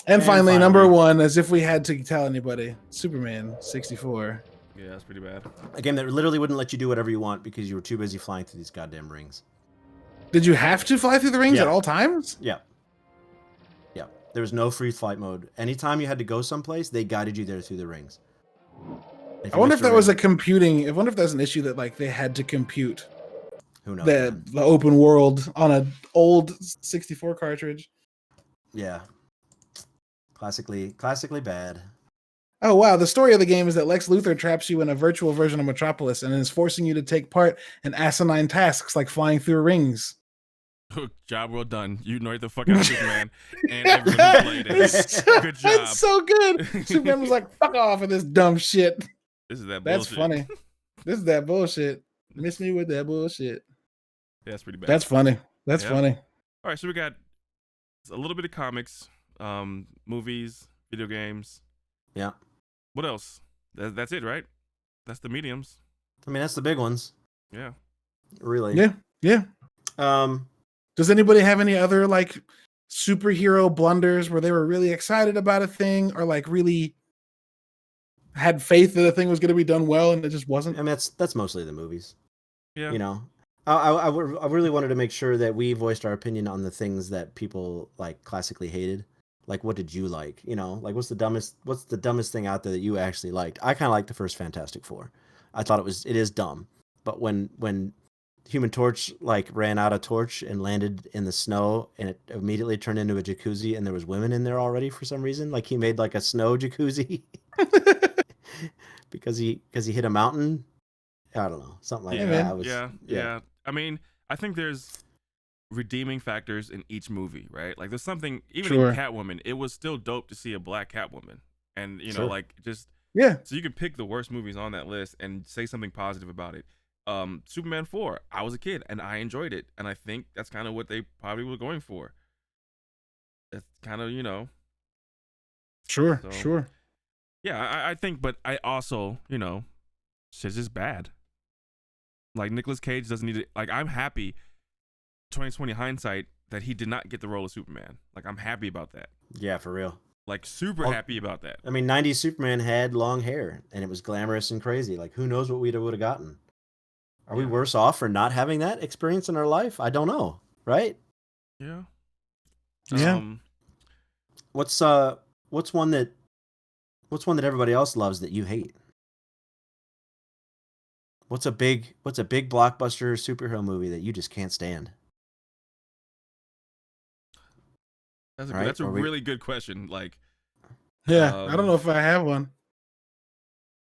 Speaker 3: And finally, number one, as if we had to tell anybody, Superman 64.
Speaker 1: Yeah, that's pretty bad.
Speaker 2: A game that literally wouldn't let you do whatever you want because you were too busy flying through these goddamn rings.
Speaker 3: Did you have to fly through the rings at all times?
Speaker 2: Yeah. Yeah. There was no free flight mode. Anytime you had to go someplace, they guided you there through the rings.
Speaker 3: I wonder if that was a computing. I wonder if that's an issue that like they had to compute.
Speaker 2: Who knows?
Speaker 3: The open world on an old 64 cartridge.
Speaker 2: Yeah. Classically bad.
Speaker 3: Oh wow! The story of the game is that Lex Luthor traps you in a virtual version of Metropolis and is forcing you to take part in asinine tasks like flying through rings.
Speaker 1: Job well done. You know the fuck out of Superman, and everyone who played it. Good job.
Speaker 3: It's so good. Superman was like, "Fuck off of this dumb shit."
Speaker 1: This is that.
Speaker 3: That's
Speaker 1: bullshit.
Speaker 3: funny. This is that bullshit. Miss me with that bullshit.
Speaker 1: Yeah, that's pretty bad.
Speaker 3: That's funny. That's
Speaker 1: Yeah.
Speaker 3: funny.
Speaker 1: All right, so we got a little bit of comics, movies, video games.
Speaker 2: Yeah.
Speaker 1: What else? That's it, right? That's the mediums.
Speaker 2: I mean, that's the big ones.
Speaker 1: Yeah.
Speaker 2: Really.
Speaker 3: Yeah. Yeah. Does anybody have any other like superhero blunders where they were really excited about a thing or like really had faith that a thing was going to be done well and it just wasn't?
Speaker 2: I mean, that's mostly the movies.
Speaker 1: Yeah.
Speaker 2: You know, I really wanted to make sure that we voiced our opinion on the things that people like classically hated. Like, what did you like? You know, like what's the dumbest thing out there that you actually liked? I kind of liked the first Fantastic Four. I thought it is dumb, but when Human Torch like ran out of torch and landed in the snow and it immediately turned into a jacuzzi and there was women in there already for some reason, like he made like a snow jacuzzi because he hit a mountain. I don't know, something like that.
Speaker 1: Yeah. I mean, I think there's redeeming factors in each movie, right? Like there's something even in Catwoman, it was still dope to see a black Catwoman, and you know, like just So you could pick the worst movies on that list and say something positive about it. Superman 4, I was a kid and I enjoyed it, and I think that's kind of what they probably were going for. That's kind of, you know.
Speaker 3: Sure.
Speaker 1: Yeah, I think, but I also, you know, shit's just bad. Like Nicolas Cage doesn't need it. Like I'm happy, 2020 hindsight, that he did not get the role of Superman. Like I'm happy about that.
Speaker 2: Yeah, for real.
Speaker 1: Like super happy about that.
Speaker 2: I mean, 90s Superman had long hair and it was glamorous and crazy. Like who knows what we would have gotten? Are we worse off for not having that experience in our life? I don't know, right?
Speaker 1: Yeah.
Speaker 2: What's one that everybody else loves that you hate? What's a big blockbuster superhero movie that you just can't stand?
Speaker 1: That's a really good question. Like,
Speaker 3: I don't know if I have one.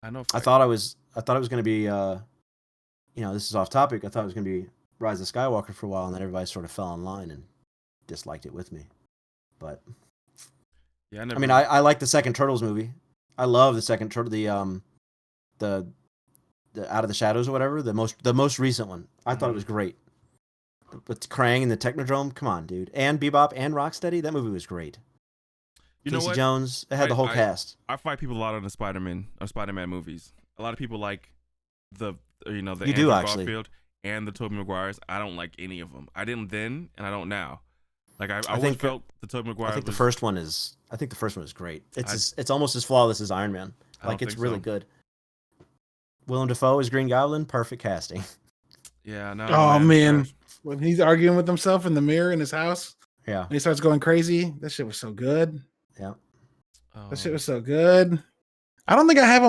Speaker 1: I know.
Speaker 2: I thought it was going to be, you know, this is off topic. I thought it was going to be Rise of Skywalker for a while, and then everybody sort of fell in line and disliked it with me. But
Speaker 1: yeah,
Speaker 2: I like the second Turtles movie. I love the second Turtle, the Out of the Shadows or whatever, the most recent one. I thought it was great. With Krang and the Technodrome, come on, dude. And Bebop and Rocksteady, that movie was great.
Speaker 1: You know
Speaker 2: Casey
Speaker 1: what?
Speaker 2: Jones, it had the whole cast.
Speaker 1: I fight people a lot on the Spider-Man movies. A lot of people like the Andrew Garfield and the Tobey Maguires. I don't like any of them. I didn't then, and I don't now. Like I always felt the Tobey Maguire.
Speaker 2: I think the first one is great. It's almost as flawless as Iron Man. Like it's really good. Willem Dafoe as Green Goblin, perfect casting.
Speaker 1: Yeah, no.
Speaker 3: Oh man, when he's arguing with himself in the mirror in his house,
Speaker 2: and
Speaker 3: he starts going crazy. That shit was so good.
Speaker 2: Yeah,
Speaker 3: that shit was so good. I don't think I have a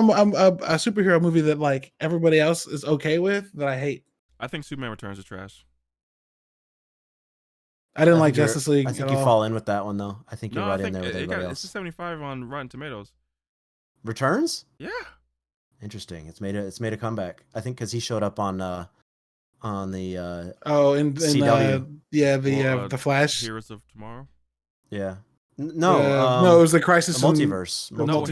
Speaker 3: superhero movie that like everybody else is okay with that I hate.
Speaker 1: I think Superman Returns is trash.
Speaker 3: I didn't like Justice League.
Speaker 2: I think you fall in with that one though. I think you're right in there with everybody else.
Speaker 1: It's a 75 on Rotten Tomatoes.
Speaker 2: Returns?
Speaker 1: Yeah.
Speaker 2: Interesting. It's made a comeback. I think because he showed up on the
Speaker 3: CW. The Flash.
Speaker 1: Heroes of Tomorrow.
Speaker 2: Yeah.
Speaker 3: No, it was the Crisis
Speaker 2: multiverse.
Speaker 1: No,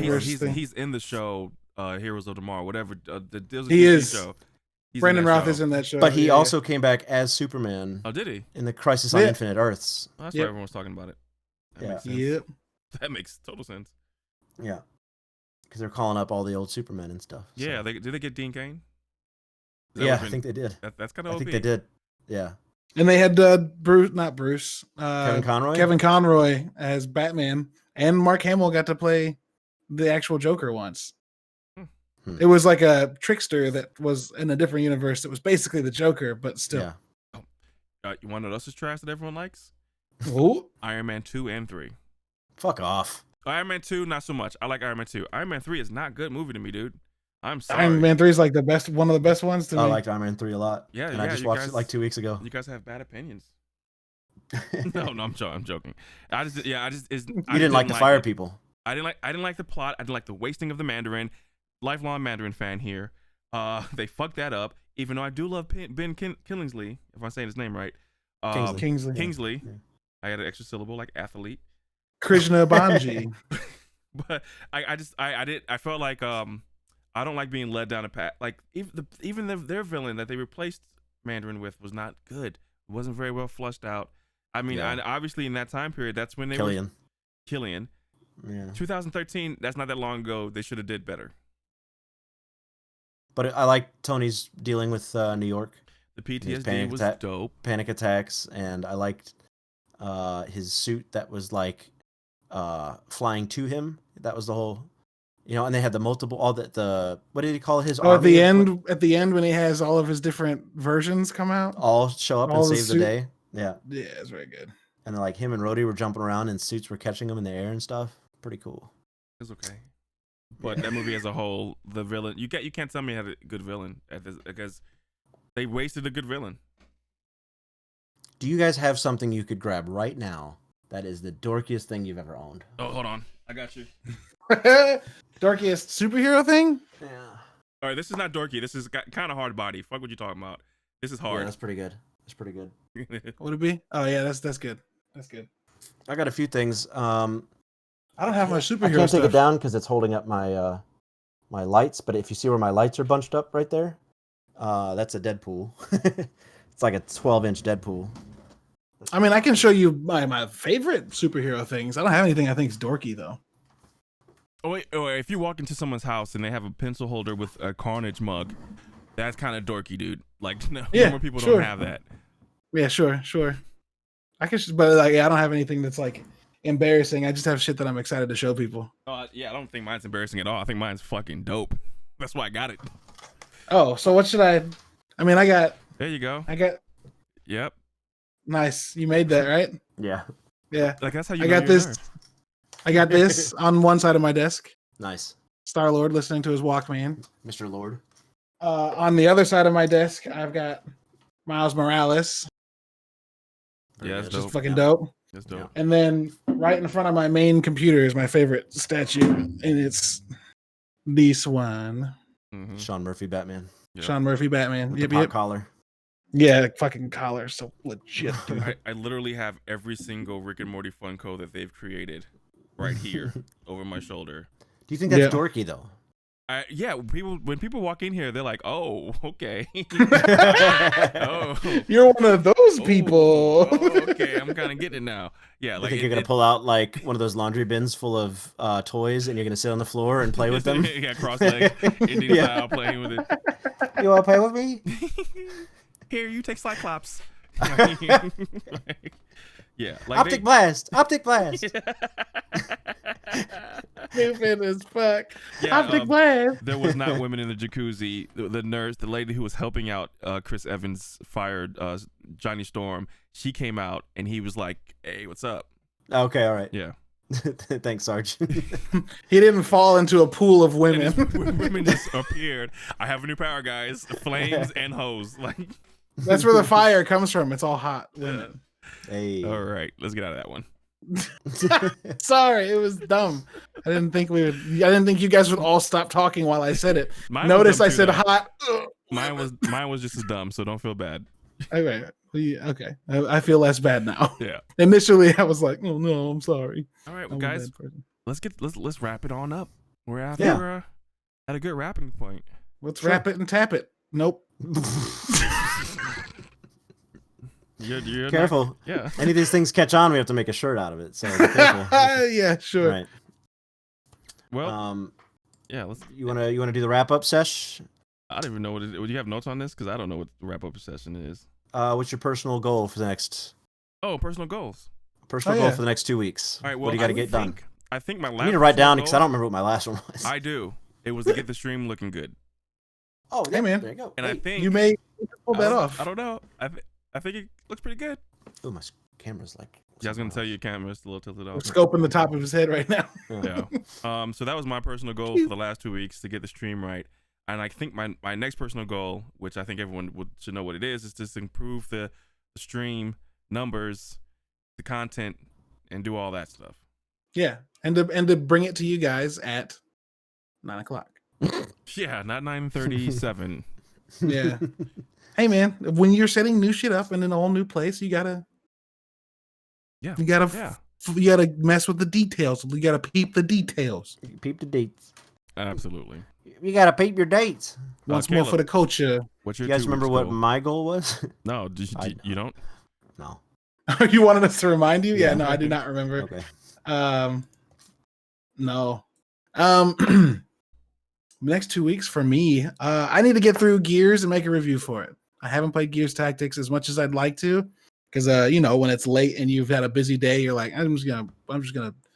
Speaker 1: he's in the show Heroes of Tomorrow. Whatever.
Speaker 3: He is.
Speaker 1: Show.
Speaker 3: Brandon Routh is in that show.
Speaker 2: But he also came back as Superman.
Speaker 1: Oh, did he?
Speaker 2: In the Crisis on Infinite Earths.
Speaker 1: Well, that's why everyone was talking about it. That makes sense.
Speaker 3: Yep.
Speaker 1: That makes total sense.
Speaker 2: Yeah. because they're calling up all the old Supermen and stuff. So.
Speaker 1: Yeah, did they get Dean Cain? Is that
Speaker 2: Yeah,
Speaker 1: what's
Speaker 2: I
Speaker 1: been-
Speaker 2: think they did.
Speaker 1: That's kind of
Speaker 2: I
Speaker 1: OP.
Speaker 2: think they did. Yeah.
Speaker 3: And they had not Bruce,
Speaker 2: Kevin Conroy?
Speaker 3: Kevin Conroy as Batman, and Mark Hamill got to play the actual Joker once.
Speaker 2: Hmm.
Speaker 3: It was like a trickster that was in a different universe. It was basically the Joker, but still.
Speaker 2: Yeah.
Speaker 1: You want to know what else is trash that everyone likes?
Speaker 3: Ooh.
Speaker 1: Iron Man 2 and 3.
Speaker 2: Fuck off.
Speaker 1: Iron Man 2, not so much. I like Iron Man 2. Iron Man 3 is not a good movie to me, dude. I'm sorry.
Speaker 3: Iron Man 3 is like one of the best ones to
Speaker 2: I
Speaker 3: me.
Speaker 2: liked Iron Man 3 a lot.
Speaker 1: Yeah,
Speaker 2: and I
Speaker 1: yeah,
Speaker 2: just
Speaker 1: you
Speaker 2: watched
Speaker 1: guys-
Speaker 2: it like 2 weeks ago.
Speaker 1: You guys have bad opinions. No, I'm joking. I just
Speaker 2: You didn't like the fire people.
Speaker 1: I didn't like the plot. I didn't like the wasting of the Mandarin. Lifelong Mandarin fan here. They fucked that up. Even though I do love Ben Kingsley, if I'm saying his name right.
Speaker 3: Kingsley.
Speaker 1: Kingsley.
Speaker 2: Yeah.
Speaker 1: I had an extra syllable like athlete.
Speaker 3: Krishna Banji.
Speaker 1: But I felt like I don't like being led down a path. Like even their villain that they replaced Mandarin with was not good. It wasn't very well flushed out. I mean,
Speaker 2: Yeah.
Speaker 1: obviously in that time period, that's when they
Speaker 2: Killian.
Speaker 1: were Killian.
Speaker 2: Yeah.
Speaker 1: 2013. That's not that long ago. They should have did better.
Speaker 2: But I like Tony's dealing with New York,
Speaker 1: The
Speaker 2: His
Speaker 1: PTSD
Speaker 2: panic
Speaker 1: was
Speaker 2: attack.
Speaker 1: dope.
Speaker 2: panic attacks, and I liked his suit that was like flying to him. That was the whole, and they had the multiple, all the what did he call it? His
Speaker 3: Oh, at
Speaker 2: army
Speaker 3: the
Speaker 2: of,
Speaker 3: end, when he has all of his different versions come out.
Speaker 2: all show up
Speaker 3: all
Speaker 2: and
Speaker 3: the
Speaker 2: save the
Speaker 3: suit-
Speaker 2: day. Yeah,
Speaker 3: Yeah, it's very good.
Speaker 2: and then like him and Rhodey were jumping around, and suits were catching them in the air and stuff. Pretty cool.
Speaker 1: It's okay. But that movie as a whole, the villain, you can't tell me it had a good villain at this, because they wasted a good villain.
Speaker 2: Do you guys have something you could grab right now that is the dorkiest thing you've ever owned?
Speaker 1: Oh, hold on. I got you.
Speaker 3: Darkiest superhero thing?
Speaker 2: Yeah.
Speaker 1: All right, this is not dorky. This is kind of hard body. Fuck what you talking about. This is
Speaker 2: Yeah,
Speaker 1: hard.
Speaker 2: that's pretty good. That's pretty good.
Speaker 3: Would it be? Oh yeah, that's good. That's good.
Speaker 2: I got a few things.
Speaker 3: I don't have my
Speaker 2: I
Speaker 3: superhero
Speaker 2: can't
Speaker 3: stuff.
Speaker 2: take it down because it's holding up my my lights. But if you see where my lights are bunched up right there, that's a Deadpool. It's like a 12-inch Deadpool.
Speaker 3: I mean, I can show you my favorite superhero things. I don't have anything I think is dorky though.
Speaker 1: Oh wait, if you walk into someone's house and they have a pencil holder with a Carnage mug, that's kind of dorky, dude. Like, no more people
Speaker 3: sure.
Speaker 1: don't have that.
Speaker 3: Yeah, sure. I can, but like, I don't have anything that's like embarrassing. I just have shit that I'm excited to show people.
Speaker 1: Yeah, I don't think mine's embarrassing at all. I think mine's fucking dope. That's why I got it.
Speaker 3: Oh, so what should I? I mean, I got.
Speaker 1: There you go. Yep.
Speaker 3: Nice. You made that, right?
Speaker 2: Yeah.
Speaker 3: Yeah.
Speaker 1: Like that's how you.
Speaker 3: I
Speaker 1: know
Speaker 3: got
Speaker 1: you're a
Speaker 3: this.
Speaker 1: nerd.
Speaker 3: I got this on one side of my desk.
Speaker 2: Nice.
Speaker 3: Star-Lord listening to his Walkman.
Speaker 2: Mr. Lord.
Speaker 3: On the other side of my desk, I've got Miles Morales,
Speaker 2: Pretty
Speaker 1: Yeah, that's
Speaker 2: good.
Speaker 3: which is
Speaker 1: dope.
Speaker 3: fucking
Speaker 2: Yeah.
Speaker 3: dope.
Speaker 1: That's dope.
Speaker 3: And then right in front of my main computer is my favorite statue, and it's this one.
Speaker 1: Mhm.
Speaker 2: Sean Murphy Batman.
Speaker 1: Yep.
Speaker 3: Sean Murphy Batman.
Speaker 2: With
Speaker 3: Yep,
Speaker 2: the pop
Speaker 3: yep.
Speaker 2: collar.
Speaker 3: Yeah, fucking collar, so legit. Dude.
Speaker 1: I literally have every single Rick and Morty Funko that they've created right here over my shoulder.
Speaker 2: Do you think that's
Speaker 3: Yeah.
Speaker 2: dorky though?
Speaker 1: Yeah, when people walk in here, they're like, "Oh, okay." Oh,
Speaker 3: You're one of those people.
Speaker 1: Oh, okay, I'm kind of getting it now. Yeah,
Speaker 2: I
Speaker 1: like
Speaker 2: think you're gonna pull out like one of those laundry bins full of toys, and you're gonna sit on the floor and play with them.
Speaker 1: Yeah, cross legs, Indian
Speaker 2: Yeah.
Speaker 1: style, playing with it.
Speaker 2: You wanna play with me?
Speaker 1: Here, you take Cyclops. Yeah, like
Speaker 2: Optic blast! Optic blast!
Speaker 3: Stupid as fuck.
Speaker 1: Yeah,
Speaker 3: Optic blast.
Speaker 1: there was not women in the jacuzzi. The nurse, the lady who was helping out Chris Evans fired Johnny Storm. She came out and he was like, "Hey, what's up?"
Speaker 2: Okay, all right.
Speaker 1: Yeah,
Speaker 2: Thanks, Sarge.
Speaker 3: He didn't fall into a pool of
Speaker 1: and
Speaker 3: women.
Speaker 1: women just appeared. I have a new power, guys: flames and hose. Like,
Speaker 3: That's where the fire comes from. It's all hot women.
Speaker 2: Hey.
Speaker 1: all right, let's get out of that one.
Speaker 3: Sorry, it was dumb. I didn't think you guys would all stop talking while I said it.
Speaker 1: Mine was
Speaker 3: Notice
Speaker 1: dumb
Speaker 3: I
Speaker 1: too,
Speaker 3: said
Speaker 1: though.
Speaker 3: hot.
Speaker 1: Mine was just as dumb, so don't feel bad.
Speaker 3: Okay. Okay. I feel less bad now.
Speaker 1: Yeah.
Speaker 3: Initially, I was like, "Oh no, I'm sorry."
Speaker 1: All right, well,
Speaker 3: I'm a
Speaker 1: guys,
Speaker 3: bad person.
Speaker 1: let's wrap it on up. We're after
Speaker 2: Yeah.
Speaker 1: at a good wrapping point.
Speaker 3: Let's
Speaker 2: Sure.
Speaker 3: wrap it and tap it. Nope.
Speaker 1: You're
Speaker 2: Careful.
Speaker 1: not- yeah.
Speaker 2: Any of these things catch on, we have to make a shirt out of it. So be careful.
Speaker 3: Yeah, sure.
Speaker 2: Right.
Speaker 1: Well, Yeah, let's.
Speaker 2: You wanna do the wrap up sesh?
Speaker 1: I don't even know what it is. Would you have notes on this? Because I don't know what the wrap up session is.
Speaker 2: What's your personal goal for the next
Speaker 1: Oh, personal goals.
Speaker 2: goal for the next 2 weeks?
Speaker 1: All right. Well,
Speaker 2: what do you got to get done?
Speaker 1: I think my last.
Speaker 2: You need to write down because I
Speaker 1: goal,
Speaker 2: don't remember what my last one was.
Speaker 1: I do. It was to get the stream looking good.
Speaker 2: Oh,
Speaker 3: Hey, man.
Speaker 2: there you go.
Speaker 1: And I think
Speaker 3: You may pull that off.
Speaker 1: I don't know. I think it looks pretty good.
Speaker 2: Oh, my camera's like.
Speaker 1: Yeah, I was gonna tell you your camera's a little tilted
Speaker 3: We're
Speaker 1: off.
Speaker 3: scoping the top of his head right now.
Speaker 1: Yeah. So that was my personal goal for the last 2 weeks to get the stream right. And I think my next personal goal, which I think everyone should know what it is just to improve the stream numbers, the content, and do all that stuff.
Speaker 3: Yeah, and to bring it to you guys at 9:00.
Speaker 1: Yeah, not 9:37.
Speaker 3: Yeah. Hey man, when you're setting new shit up in an all new place, you gotta mess with the details. You gotta peep the details.
Speaker 2: Peep the dates.
Speaker 1: Absolutely.
Speaker 2: You gotta peep your dates.
Speaker 3: Once more for the culture.
Speaker 1: What's your
Speaker 2: you guys
Speaker 1: 2
Speaker 2: remember
Speaker 1: weeks
Speaker 2: what
Speaker 1: goal?
Speaker 2: my goal was?
Speaker 1: No, you don't?
Speaker 2: No.
Speaker 3: You wanted us to remind you? Yeah,
Speaker 2: Yeah.
Speaker 3: no, I do not remember.
Speaker 2: Okay.
Speaker 3: No. Next 2 weeks for me, I need to get through Gears and make a review for it. I haven't played Gears Tactics as much as I'd like to, because when it's late and you've had a busy day, you're like, I'm just gonna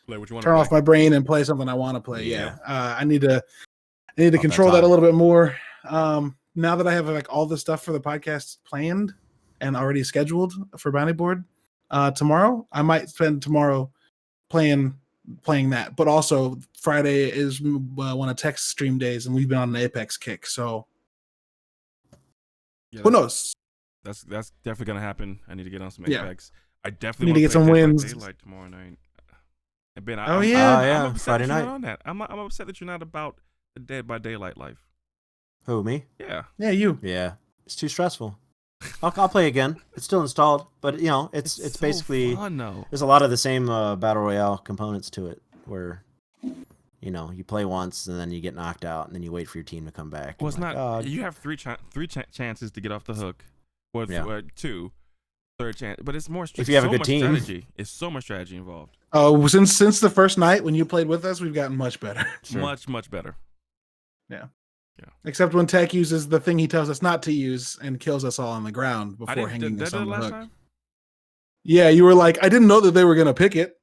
Speaker 1: Play what you want
Speaker 3: turn off my brain and play something I want to play.
Speaker 2: Yeah.
Speaker 3: I need to control that a little bit more. Now that I have like all the stuff for the podcast planned and already scheduled for Bounty Board, tomorrow I might spend tomorrow playing that. But also Friday is one of Tech's stream days, and we've been on an Apex kick. So who knows?
Speaker 1: That's definitely gonna happen. I need to get on some
Speaker 3: Yeah.
Speaker 1: Apex. I definitely
Speaker 3: Need to
Speaker 1: wanna
Speaker 3: get
Speaker 1: play
Speaker 3: some
Speaker 1: Dead by
Speaker 3: wins.
Speaker 1: Daylight tomorrow night. Ben,
Speaker 3: yeah.
Speaker 1: I'm upset
Speaker 2: Friday
Speaker 1: that you're
Speaker 2: night.
Speaker 1: not on that. I'm upset that you're not about the Dead by Daylight life.
Speaker 2: Who, me?
Speaker 1: Yeah.
Speaker 3: Yeah, you.
Speaker 2: Yeah. It's too stressful. I'll play again. It's still installed, but it's
Speaker 1: so
Speaker 2: basically
Speaker 1: fun, though.
Speaker 2: there's a lot of the same battle royale components to it, where you play once and then you get knocked out and then you wait for your team to come back.
Speaker 1: Well, it's
Speaker 2: and
Speaker 1: not. You have three chances to get off the hook. Or two. Third chance, but it's more.
Speaker 2: If you have a
Speaker 1: so
Speaker 2: good
Speaker 1: much
Speaker 2: team.
Speaker 1: strategy. It's so much strategy involved.
Speaker 3: Oh, since the first night when you played with us, we've gotten much better.
Speaker 2: Sure.
Speaker 1: Much better.
Speaker 3: Except when Tech uses the thing he tells us not to use and kills us all on the ground
Speaker 1: I
Speaker 3: before
Speaker 1: didn't.
Speaker 3: hanging
Speaker 1: Did
Speaker 3: us
Speaker 1: I do
Speaker 3: on
Speaker 1: it
Speaker 3: the
Speaker 1: last
Speaker 3: hook.
Speaker 1: time?
Speaker 3: Yeah, you were like, I didn't know that they were gonna pick it,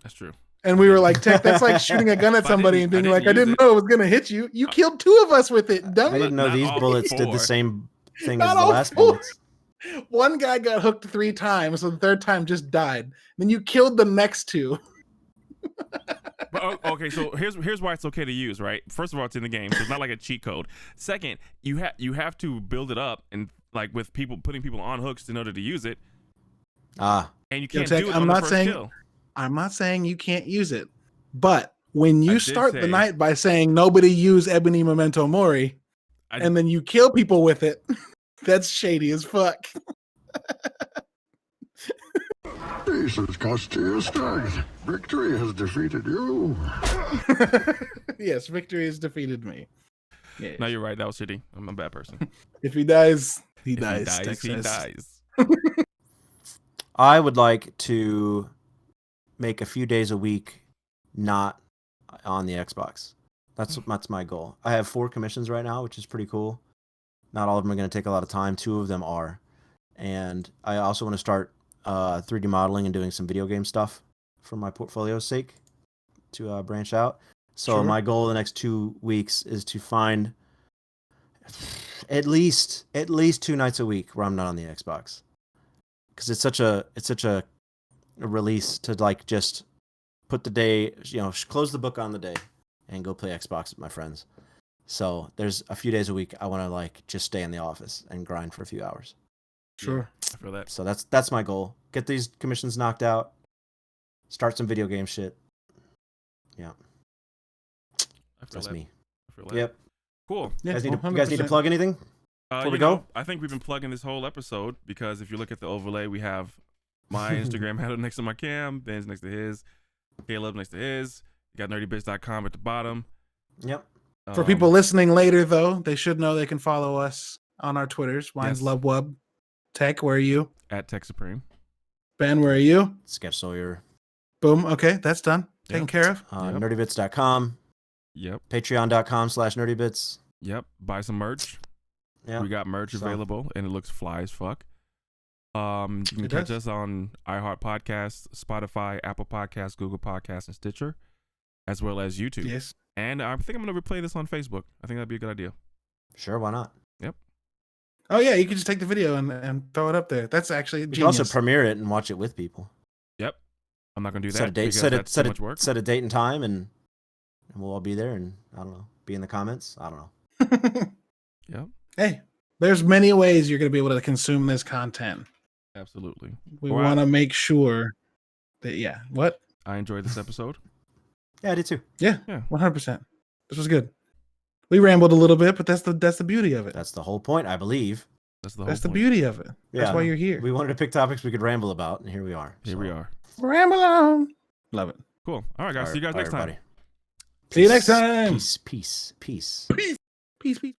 Speaker 1: That's true.
Speaker 3: and we were like, Tech, that's like shooting a gun at
Speaker 1: But I
Speaker 3: somebody
Speaker 1: didn't-
Speaker 3: and being
Speaker 1: I
Speaker 3: like, I
Speaker 1: didn't
Speaker 3: didn't
Speaker 1: use
Speaker 3: know it was gonna hit you. You killed 2 of us with it,
Speaker 2: I
Speaker 3: dummy.
Speaker 2: didn't know
Speaker 1: Not
Speaker 2: these
Speaker 1: all
Speaker 2: bullets did
Speaker 1: four.
Speaker 2: the same thing as
Speaker 3: Not
Speaker 2: the
Speaker 3: all
Speaker 2: last
Speaker 3: 4.
Speaker 2: bullets.
Speaker 3: One guy got hooked 3 times, so the third time just died. Then you killed the next 2.
Speaker 1: But okay, so here's why it's okay to use, right? First of all, it's in the game, so it's not like a cheat code. Second, you have to build it up and like with putting people on hooks in order to use it, and you can't
Speaker 3: Tech,
Speaker 1: do it
Speaker 3: I'm
Speaker 1: on
Speaker 3: not
Speaker 1: the first
Speaker 3: saying-
Speaker 1: kill.
Speaker 3: I'm not saying you can't use it, but when
Speaker 1: I
Speaker 3: you
Speaker 1: did
Speaker 3: start the
Speaker 1: say-
Speaker 3: night by saying nobody use Ebony Memento Mori, and then you kill people with it, that's shady as fuck.
Speaker 5: Jesus Costierstag. Victory has defeated you.
Speaker 3: Yes, victory has defeated me. Yeah.
Speaker 1: No, you're right. That was shitty. I'm a bad person.
Speaker 3: If he dies, he
Speaker 1: If
Speaker 3: dies.
Speaker 1: he dies, he
Speaker 3: Texas.
Speaker 1: dies.
Speaker 2: I would like to make a few days a week not on the Xbox. That's my goal. I have 4 commissions right now, which is pretty cool. Not all of them are going to take a lot of time. 2 of them are. And I also want to start 3D modeling and doing some video game stuff for my portfolio's sake to branch out. So
Speaker 3: Sure.
Speaker 2: my goal the next 2 weeks is to find at least 2 nights a week where I'm not on the Xbox. Because it's such a release to like just put the day, close the book on the day and go play Xbox with my friends. So there's a few days a week I want to like just stay in the office and grind for a few hours.
Speaker 3: Sure.
Speaker 1: I feel that.
Speaker 2: So that's my goal. Get these commissions knocked out. Start some video game shit. Yeah,
Speaker 1: I feel
Speaker 2: that's
Speaker 1: that.
Speaker 2: me.
Speaker 1: I feel that.
Speaker 2: Yep.
Speaker 1: Cool.
Speaker 3: Yeah,
Speaker 2: You guys need to plug anything? Before we go?
Speaker 1: I think we've been plugging this whole episode because if you look at the overlay, we have my Instagram handle next to my cam, Ben's next to his, Caleb next to his. You got nerdybits.com at the bottom.
Speaker 2: Yep.
Speaker 3: For people listening later, though, they should know they can follow us on our Twitters. Mine's
Speaker 1: Yes.
Speaker 3: LoveWub. Tech, where are you?
Speaker 1: At Tech Supreme.
Speaker 3: Ben, where are you?
Speaker 2: Sketch Sawyer.
Speaker 3: Boom. Okay, that's done. Taken
Speaker 1: Yep.
Speaker 3: care of.
Speaker 1: Yep.
Speaker 2: Nerdybits.com.
Speaker 1: Yep.
Speaker 2: Patreon.com/nerdybits.
Speaker 1: Yep. Buy some merch.
Speaker 2: Yeah.
Speaker 1: We got merch
Speaker 2: So-
Speaker 1: available, and it looks fly as fuck. You can
Speaker 3: It
Speaker 1: catch
Speaker 3: does.
Speaker 1: us on iHeart Podcasts, Spotify, Apple Podcasts, Google Podcasts, and Stitcher, as well as YouTube.
Speaker 3: Yes.
Speaker 1: And I think I'm going to replay this on Facebook. I think that'd be a good idea.
Speaker 2: Sure, why not?
Speaker 3: Oh yeah, you can just take the video and throw it up there. That's actually
Speaker 2: You can
Speaker 3: genius.
Speaker 2: also premiere it and watch it with people.
Speaker 1: Yep. I'm not going to do that
Speaker 2: Set a date,
Speaker 1: because
Speaker 2: set a
Speaker 1: that's
Speaker 2: set
Speaker 1: too
Speaker 2: a
Speaker 1: much work.
Speaker 2: set a date and time, and we'll all be there. And I don't know, be in the comments. I don't know.
Speaker 1: Yep.
Speaker 3: Hey, there's many ways you're going to be able to consume this content.
Speaker 1: Absolutely.
Speaker 3: We
Speaker 1: Well,
Speaker 3: want to make sure that what?
Speaker 1: I enjoyed this episode.
Speaker 2: Yeah, I did too.
Speaker 3: Yeah,
Speaker 1: Yeah.
Speaker 3: 100%. This was good. We rambled a little bit, but that's the beauty of it.
Speaker 2: That's the whole point, I believe.
Speaker 1: That's the whole
Speaker 3: That's the
Speaker 1: point.
Speaker 3: beauty of it.
Speaker 2: Yeah,
Speaker 3: That's why you're here.
Speaker 2: We wanted to pick topics we could ramble about, and here we are.
Speaker 1: Here we are.
Speaker 3: Ramble on. Love it.
Speaker 1: Cool. All right, guys. See you guys next time.
Speaker 2: Everybody.
Speaker 3: See you next time.
Speaker 2: Peace.
Speaker 3: Peace, peace.